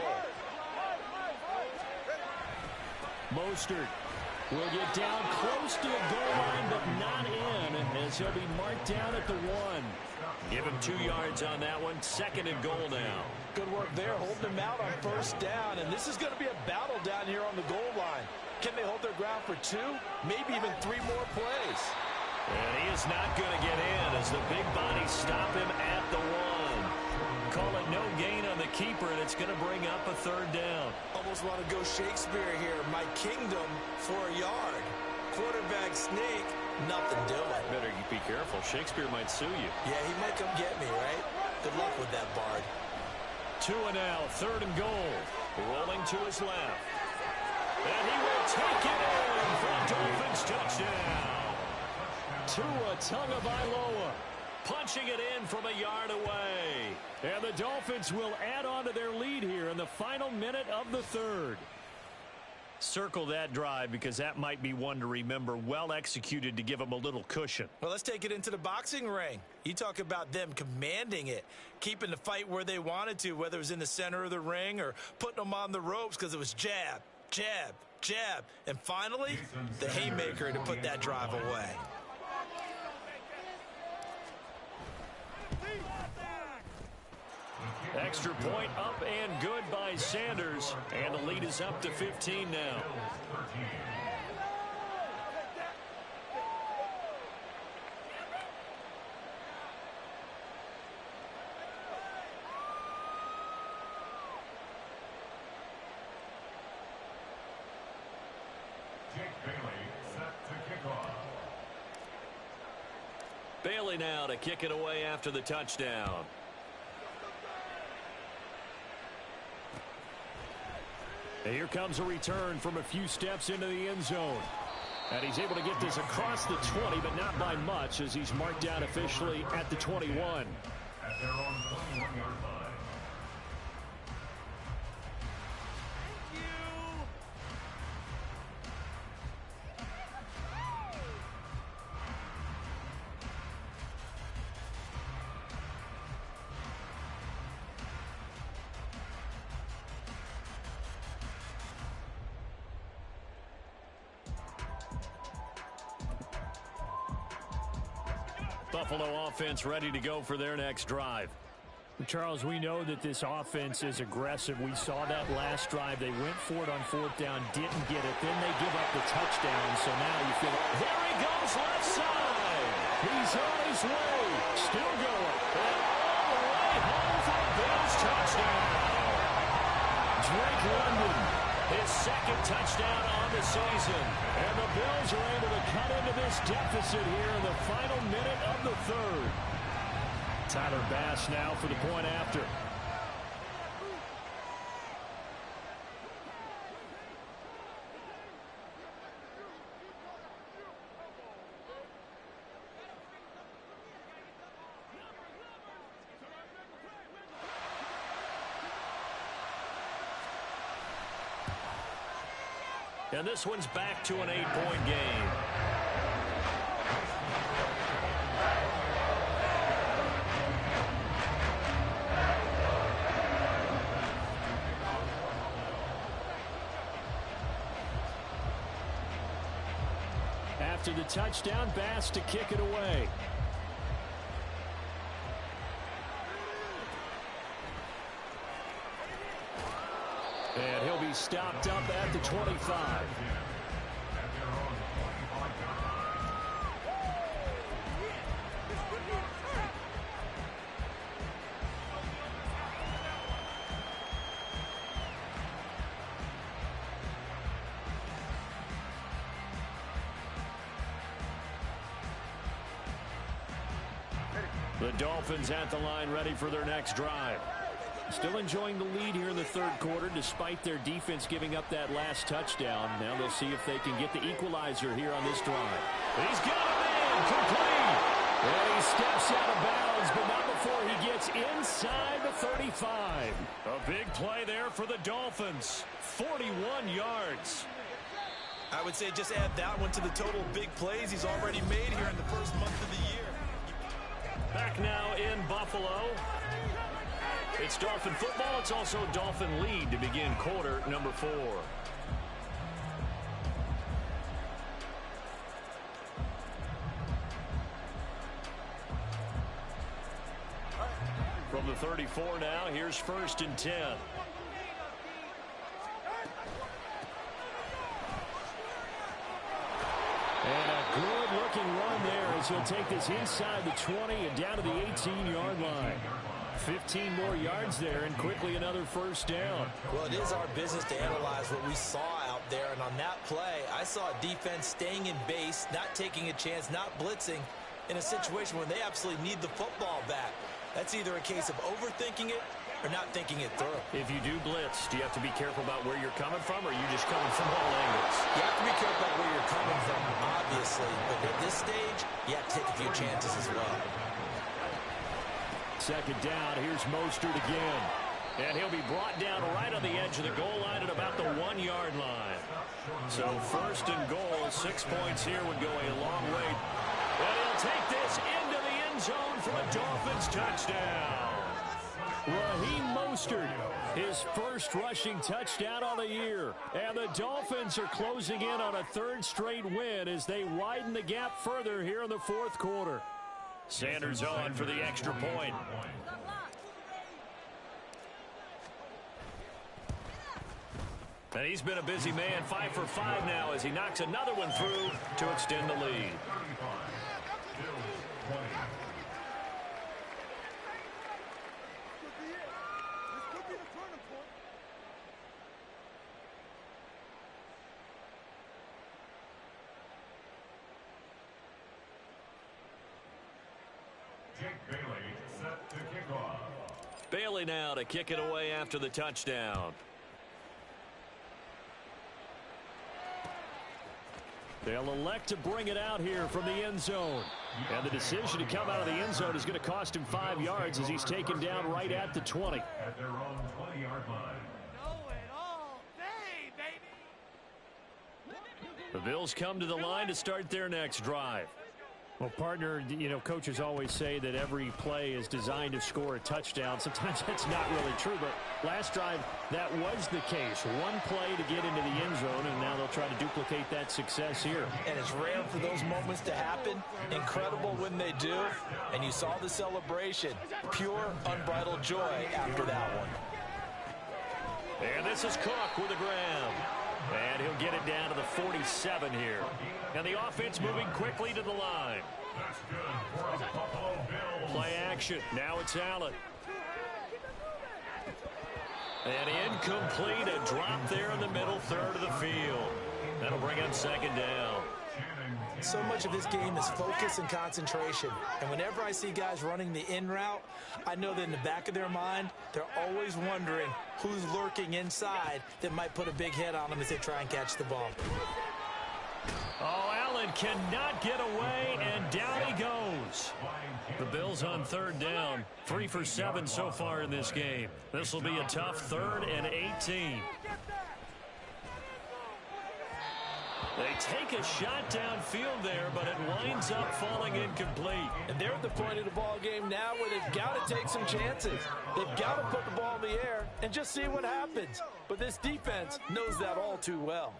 Mostert will get down close to the goal line, but not in, as he'll be marked down at the 1. Give him 2 yards on that one. 2nd and goal now. Good work there, holding him out on 1st down, and this is going to be a battle down here on the goal line. Can they hold their ground for 2, maybe even 3 more plays? And he is not going to get in as the big bodies stop him at the 1. Call it no gain on the keeper, and it's going to bring up a 3rd down. Almost want to go Shakespeare here. My kingdom for a yard. Quarterback sneak, nothing doing. Better be careful. Shakespeare might sue you. Yeah, he might come get me, right? Good luck with that, Bard. 2 and now, 3rd and goal. Rolling to his left. And he will take it in for a Dolphins touchdown. Tua Tagovailoa punching it in from a yard away. And the Dolphins will add on to their lead here in the final minute of the 3rd. Circle that drive because that might be one to remember. Well executed to give them a little cushion. Well, let's take it into the boxing ring. You talk about them commanding it, keeping the fight where they wanted to, whether it was in the center of the ring or putting them on the ropes because it was jab, jab, jab. And finally, the haymaker to put that drive away. Extra point up and good by Sanders. And the lead is up to 15 now. Bailey now to kick it away after the touchdown. And here comes a return from a few steps into the end zone. And he's able to get this across the 20, but not by much, as he's marked down officially at the 21. At their own 21-yard line. Buffalo offense ready to go for their next drive. Charles, we know that this offense is aggressive. We saw that last drive. They went for it on 4th down, didn't get it. Then they give up the touchdown. So now you feel like, there he goes left side. He's on his way. Still going. And all the way home for a Bills touchdown. Drake London, his 2nd touchdown on the season. And the Bills are able to cut into this deficit here in the final minute of the 3rd. Tyler Bass now for the point after. And this one's back to an 8-point game. After the touchdown, Bass to kick it away. And he'll be stopped up at the 25. The Dolphins at the line ready for their next drive. Still enjoying the lead here in the 3rd quarter despite their defense giving up that last touchdown. Now they'll see if they can get the equalizer here on this drive. He's got him in, complete. And he steps out of bounds, but not before he gets inside the 35. A big play there for the Dolphins. 41 yards. I would say just add that one to the total big plays he's already made here in the first month of the year. Back now in Buffalo. It's Dolphin football. It's also Dolphin lead to begin quarter number 4. the 34 now. Here's 1st and 10. And a good-looking run there as he'll take this inside the 20 and down to the 18-yard line. 15 more yards there and quickly another 1st down. Well, it is our business to analyze what we saw out there. And on that play, I saw a defense staying in base, not taking a chance, not blitzing in a situation where they absolutely need the football back. That's either a case of overthinking it or not thinking it through. If you do blitz, do you have to be careful about where you're coming from, or are you just coming from all angles? You have to be careful about where you're coming from, obviously. But at this stage, you have to take a few chances as well. 2nd down, here's Mostert again. And he'll be brought down right on the edge of the goal line at about the 1-yard line. So 1st and goal, 6 points here would go a long way. And he'll take this into the end zone for a Dolphins touchdown. Raheem Mostert, his 1st rushing touchdown on the year. And the Dolphins are closing in on a 3rd straight win as they widen the gap further here in the 4th quarter. Sanders on for the extra point. And he's been a busy man, 5 for 5 now as he knocks another one through to extend the lead. Bailey now to kick it away after the touchdown. They'll elect to bring it out here from the end zone. And the decision to come out of the end zone is going to cost him 5 yards as he's taken down right at the 20. At their own 20-yard line. The Bills come to the line to start their next drive. Well, partner, you know, coaches always say that every play is designed to score a touchdown. Sometimes that's not really true, but last drive, that was the case. One play to get into the end zone, and now they'll try to duplicate that success here. And it's rare for those moments to happen. Incredible when they do. And you saw the celebration. Pure, unbridled joy after that one. And this is Cook with a grab. And he'll get it down to the 47 here. And the offense moving quickly to the line. That's good for a Buffalo Bills. Play action. Now it's Allen. And incomplete. A drop there in the middle third of the field. That'll bring up 2nd down. So much of this game is focus and concentration. And whenever I see guys running the in route, I know that in the back of their mind, they're always wondering who's lurking inside that might put a big hit on them as they try and catch the ball. Oh, Allen cannot get away, and down he goes. The Bills on 3rd down. 3 for 7 so far in this game. This will be a tough 3rd and 18. They take a shot downfield there, but it winds up falling incomplete. And they're at the point of the ball game now where they've got to take some chances. They've got to put the ball in the air and just see what happens. But this defense knows that all too well.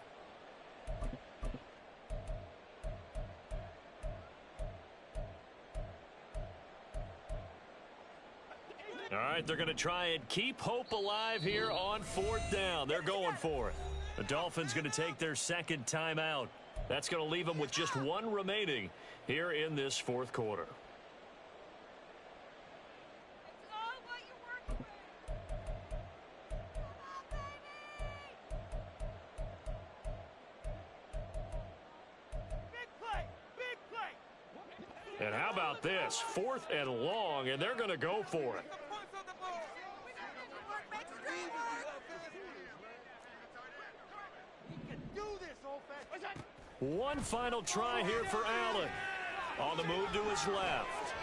All right, they're going to try and keep hope alive here on 4th down. They're going for it. The Dolphins going to take their 2nd timeout. That's going to leave them with just 1 remaining here in this 4th quarter. And how about this? 4th and long, and they're going to go for it. One final try here for Allen. On the move to his left.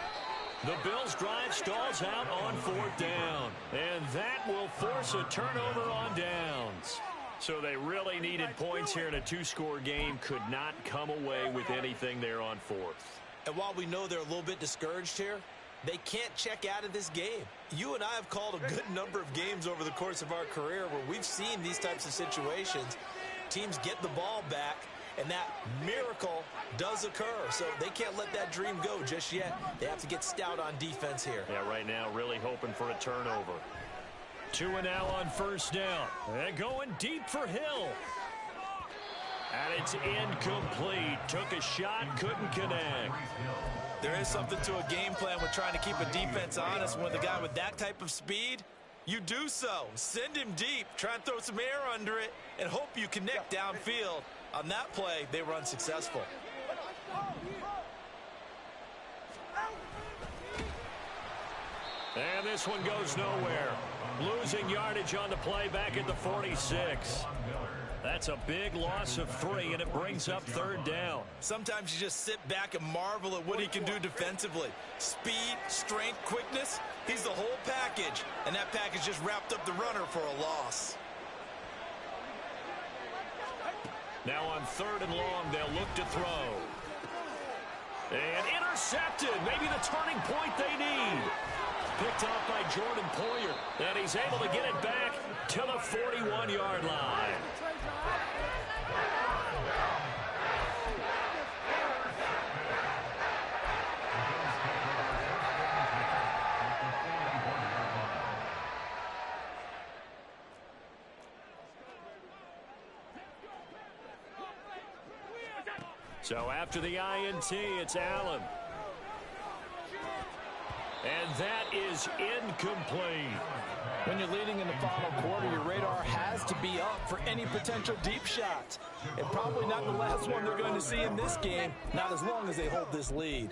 The Bills' drive stalls out on 4th down. And that will force a turnover on downs. So they really needed points here in a 2-score game. Could not come away with anything there on 4th. And while we know they're a little bit discouraged here, they can't check out of this game. You and I have called a good number of games over the course of our career where we've seen these types of situations. Teams get the ball back, and that miracle does occur. So they can't let that dream go just yet. They have to get stout on defense here. Yeah, right now really hoping for a turnover. 2 now on first down. And going deep for Hill. And it's incomplete. Took a shot, couldn't connect. There is something to a game plan with trying to keep a defense honest. When the guy with that type of speed, you do so. Send him deep. Try and throw some air under it and hope you connect downfield. On that play, they were unsuccessful. And this one goes nowhere. Losing yardage on the play back at the 46. That's a big loss of 3, and it brings up third down. Sometimes you just sit back and marvel at what he can do defensively. Speed, strength, quickness, he's the whole package. And that package just wrapped up the runner for a loss. Now on 3rd and long, they'll look to throw. And intercepted. Maybe the turning point they need. Picked off by Jordan Poyer. And he's able to get it back to the 41-yard line. So after the INT, it's Allen. And that is incomplete. When you're leading in the final quarter, your radar has to be up for any potential deep shots. And probably not the last one they're going to see in this game, not as long as they hold this lead.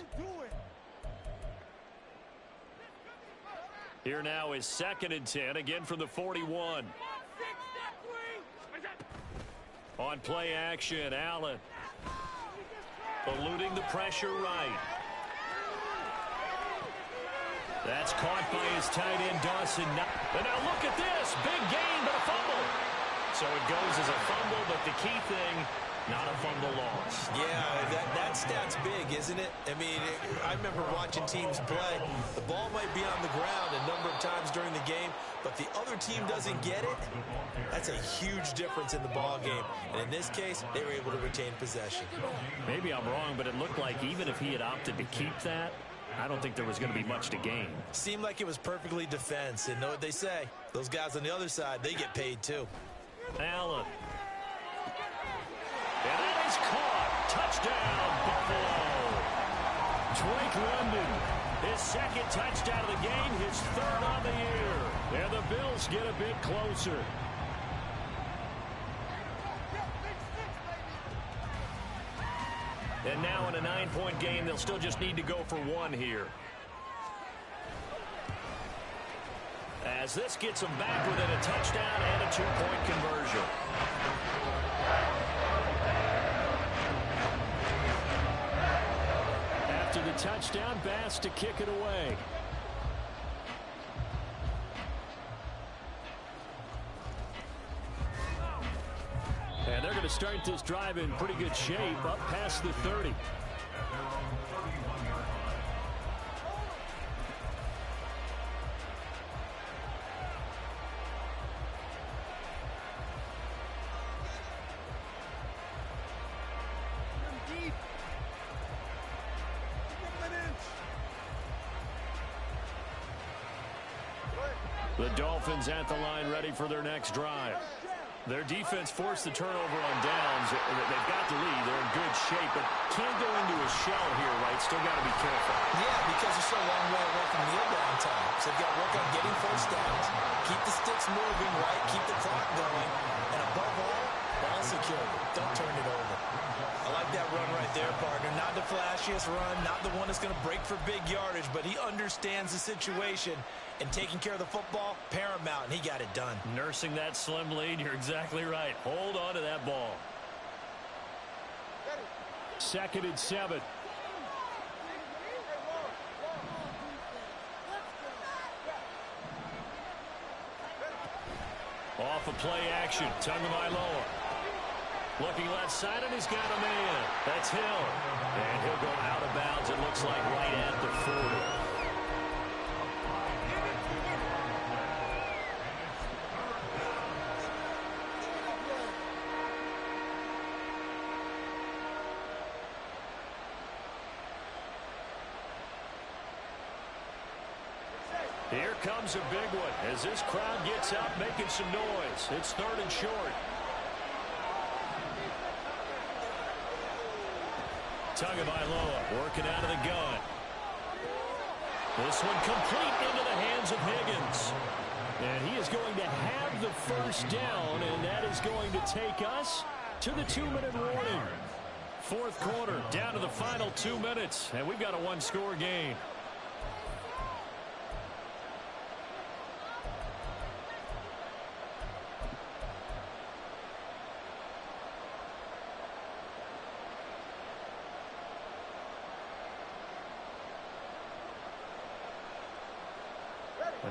Here now is 2nd and 10, again from the 41. On play action, Allen. Eluding the pressure right. That's caught by his tight end, Dawson. And now look at this. Big gain, but a fumble. So it goes as a fumble, but the key thing, not a fumble loss. Yeah, that stat's big, isn't it? I mean, I remember watching teams play. The ball might be on the ground a number of times during the game, but the other team doesn't get it. That's a huge difference in the ball game. And in this case, they were able to retain possession. Maybe I'm wrong, but it looked like even if he had opted to keep that, I don't think there was going to be much to gain. Seemed like it was perfectly defense. And know what they say? Those guys on the other side, they get paid too. Allen. And that is caught. Touchdown, Buffalo. Drake London, his 2nd touchdown of the game, his 3rd on the year. And the Bills get a bit closer. And now in a 9-point game, they'll still just need to go for 1 here. As this gets them back within a touchdown and a 2-point conversion. After the touchdown, Bass to kick it away. And they're going to start this drive in pretty good shape, up past the 30. The Dolphins at the line, ready for their next drive. Their defense forced the turnover on downs. They've got the lead. They're in good shape, but can't go into a shell here, right? Still got to be careful. Yeah, because they're still a long way away from kneel down time. So they've got to work on getting first downs, keep the sticks moving, right? Keep the clock going. And above all, ball security. Don't turn it over. I like that run right there, partner. Not the flashiest run, not the one that's going to break for big yardage, but he understands the situation, and taking care of the football, paramount, and he got it done. Nursing that slim lead, you're exactly right. Hold on to that ball. 2nd and 7. Off of play action, Tagovailoa. Looking left side, and he's got a man. That's Hill. And he'll go out of bounds, it looks like, right at the 40. comes a big one as this crowd gets up making some noise. It's 3rd and short. Tagovailoa working out of the gun. This one complete into the hands of Higgins. And he is going to have the first down, and that is going to take us to the 2-minute warning. 4th quarter, down to the final 2 minutes, and we've got a 1-score game.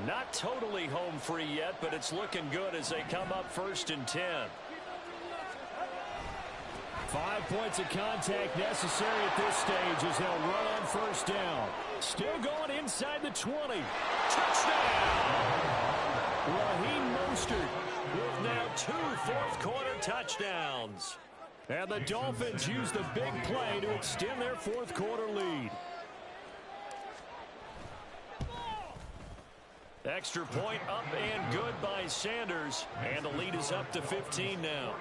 Not totally home free yet, but it's looking good as they come up 1st and 10. 5 points of contact necessary at this stage as they'll run on 1st down. Still going inside the 20. Touchdown! Raheem Mostert with now 2 fourth-quarter touchdowns. And the Dolphins use the big play to extend their 4th-quarter lead. Extra point up and good by Sanders. And the lead is up to 15 now.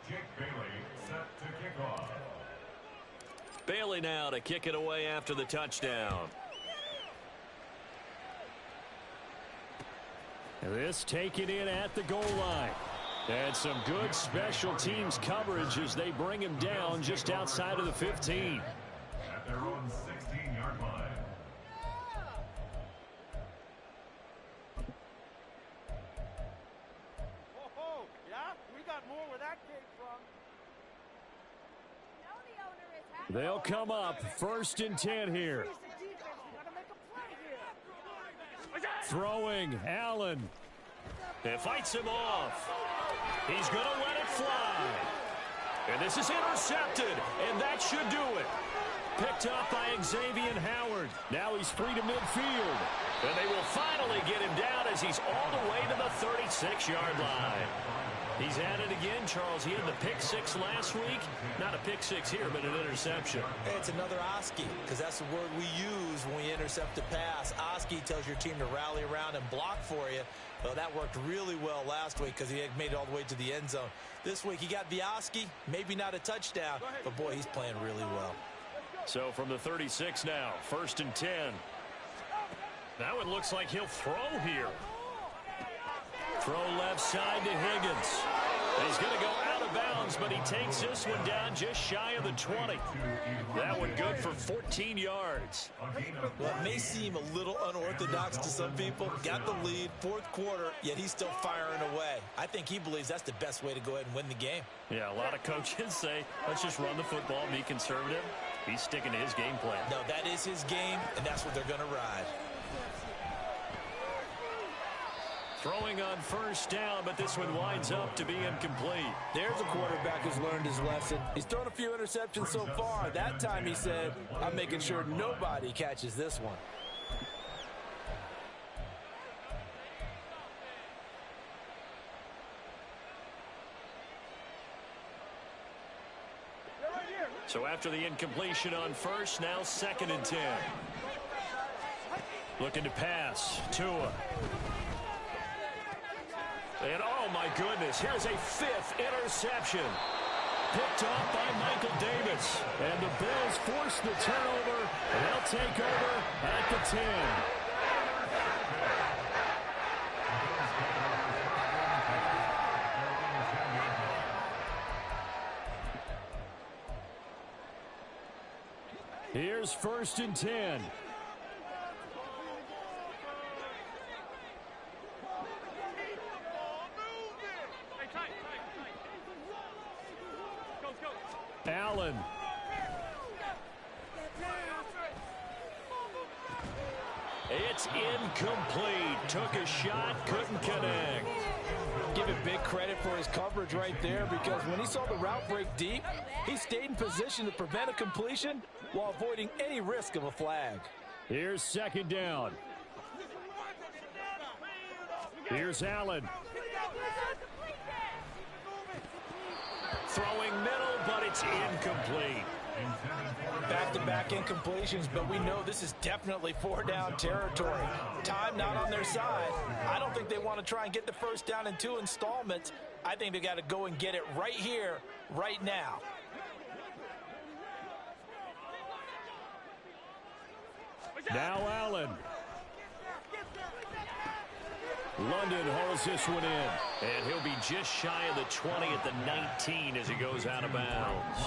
Jake Bailey set to kick off. Bailey now to kick it away after the touchdown. This taken in at the goal line. And some good special teams coverage as they bring him down just outside of the 15. At their own 16-yard line. Oh, yeah? We got more where that came from. They'll come up 1st and 10 here. Throwing, Allen. It fights him off. He's going to let it fly. And this is intercepted, and that should do it. Picked up by Xavier Howard. Now he's free to midfield. And they will finally get him down as he's all the way to the 36-yard line. He's at it again, Charles. He had the pick 6 last week. Not a pick 6 here, but an interception. Hey, it's another Oski, because that's the word we use when we intercept a pass. Oski tells your team to rally around and block for you. Well, that worked really well last week because he had made it all the way to the end zone. This week he got the Oski, maybe not a touchdown, but boy, he's playing really well. So from the 36 now, 1st and 10. Now it looks like he'll throw here. Throw left side to Higgins. He's going to go out of bounds, but he takes this one down just shy of the 20. That one good for 14 yards. Well, it may seem a little unorthodox to some people. Got the lead, 4th quarter, yet he's still firing away. I think he believes that's the best way to go ahead and win the game. Yeah, a lot of coaches say, let's just run the football, be conservative. He's sticking to his game plan. No, that is his game, and that's what they're going to ride. Throwing on 1st down, but this one winds up to be incomplete. There's a quarterback who's learned his lesson. He's thrown a few interceptions so far. That time he said, I'm making sure nobody catches this one. So after the incompletion on 1st, now 2nd and 10. Looking to pass. Tua. And oh my goodness, here's a 5th interception. Picked off by Michael Davis. And the Bills force the turnover. And they'll take over at the 10. Here's 1st and 10. Allen. It's incomplete. Took a shot, couldn't connect. Give him big credit for his coverage right there, because when he saw the route break deep, he stayed in position to prevent a completion while avoiding any risk of a flag. Here's 2nd down. Here's Allen. Throwing middle, but it's incomplete. Back-to-back incompletions, but we know this is definitely four-down territory. Time not on their side. I don't think they want to try and get the first down in 2 installments. I think they got to go and get it right here, right now. Now Allen. London hauls this one in. And he'll be just shy of the 20 at the 19 as he goes out of bounds.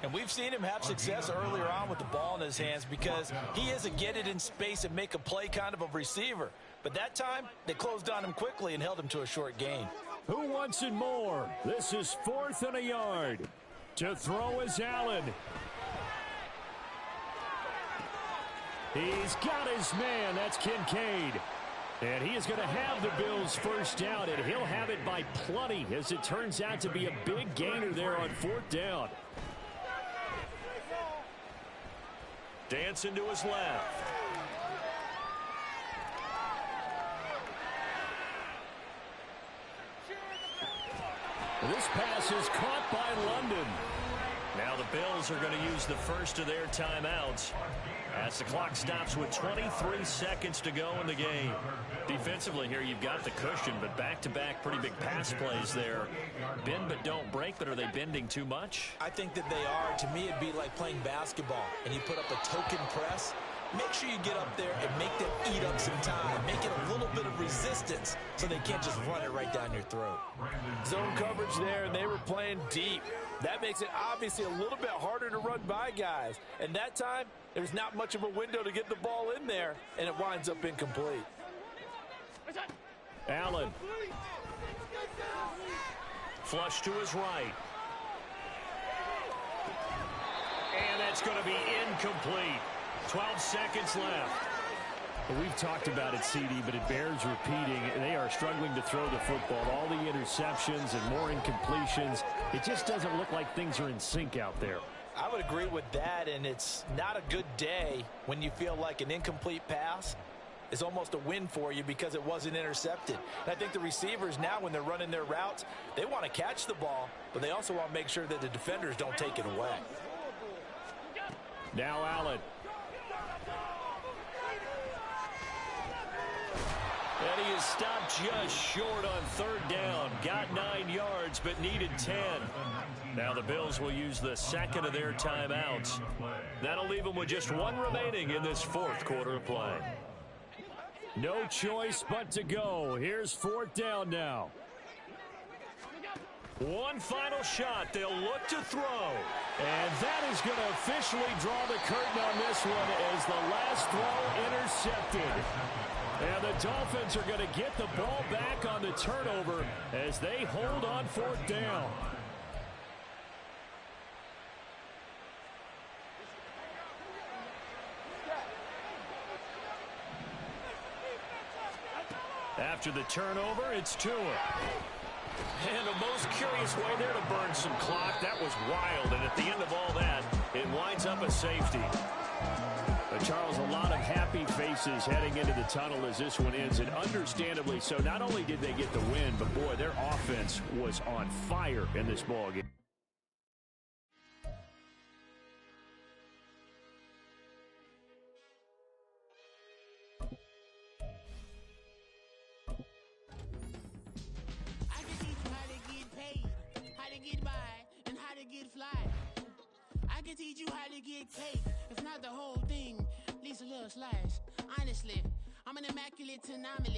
And we've seen him have success earlier on with the ball in his hands because he is a get it in space and make a play kind of a receiver. But that time, they closed on him quickly and held him to a short gain. Who wants it more? This is 4th and a yard. To throw is Allen. He's got his man. That's Kincaid. And he is going to have the Bills first down, and he'll have it by plenty as it turns out to be a big gainer there on 4th down. Dancing to his left. This pass is caught by London. Now the Bills are going to use the first of their timeouts as the clock stops with 23 seconds to go in the game. Defensively here, you've got the cushion, but back-to-back pretty big pass plays there. Bend but don't break, but are they bending too much? I think that they are. To me, it'd be like playing basketball, and you put up a token press. Make sure you get up there and make them eat up some time. Make it a little bit of resistance so they can't just run it right down your throat. Zone coverage there, and they were playing deep. That makes it obviously a little bit harder to run by guys. And that time, there's not much of a window to get the ball in there, and it winds up incomplete. Allen. Flush to his right. And that's going to be incomplete. 12 seconds left. Well, we've talked about it, CD, but it bears repeating. They are struggling to throw the football. All the interceptions and more incompletions. It just doesn't look like things are in sync out there. I would agree with that, and it's not a good day when you feel like an incomplete pass is almost a win for you because it wasn't intercepted. And I think the receivers now, when they're running their routes, they want to catch the ball, but they also want to make sure that the defenders don't take it away. Now Allen. And he is stopped just short on 3rd down. Got 9 yards, but needed 10. Now the Bills will use the second of their timeouts. That'll leave them with just 1 remaining in this 4th quarter of play. No choice but to go. Here's 4th down now. One final shot. They'll look to throw. And that is going to officially draw the curtain on this one as the last throw intercepted. And the Dolphins are going to get the ball back on the turnover as they hold on 4th down. After the turnover, it's Tua. And a most curious way there to burn some clock. That was wild, and at the end of all that, it winds up a safety. But Charles, a lot of happy faces heading into the tunnel as this one ends, and understandably so. Not only did they get the win, but boy, their offense was on fire in this ballgame. I can teach you how to get cake, if not the whole thing, at least a little slice. Honestly, I'm an immaculate anomaly.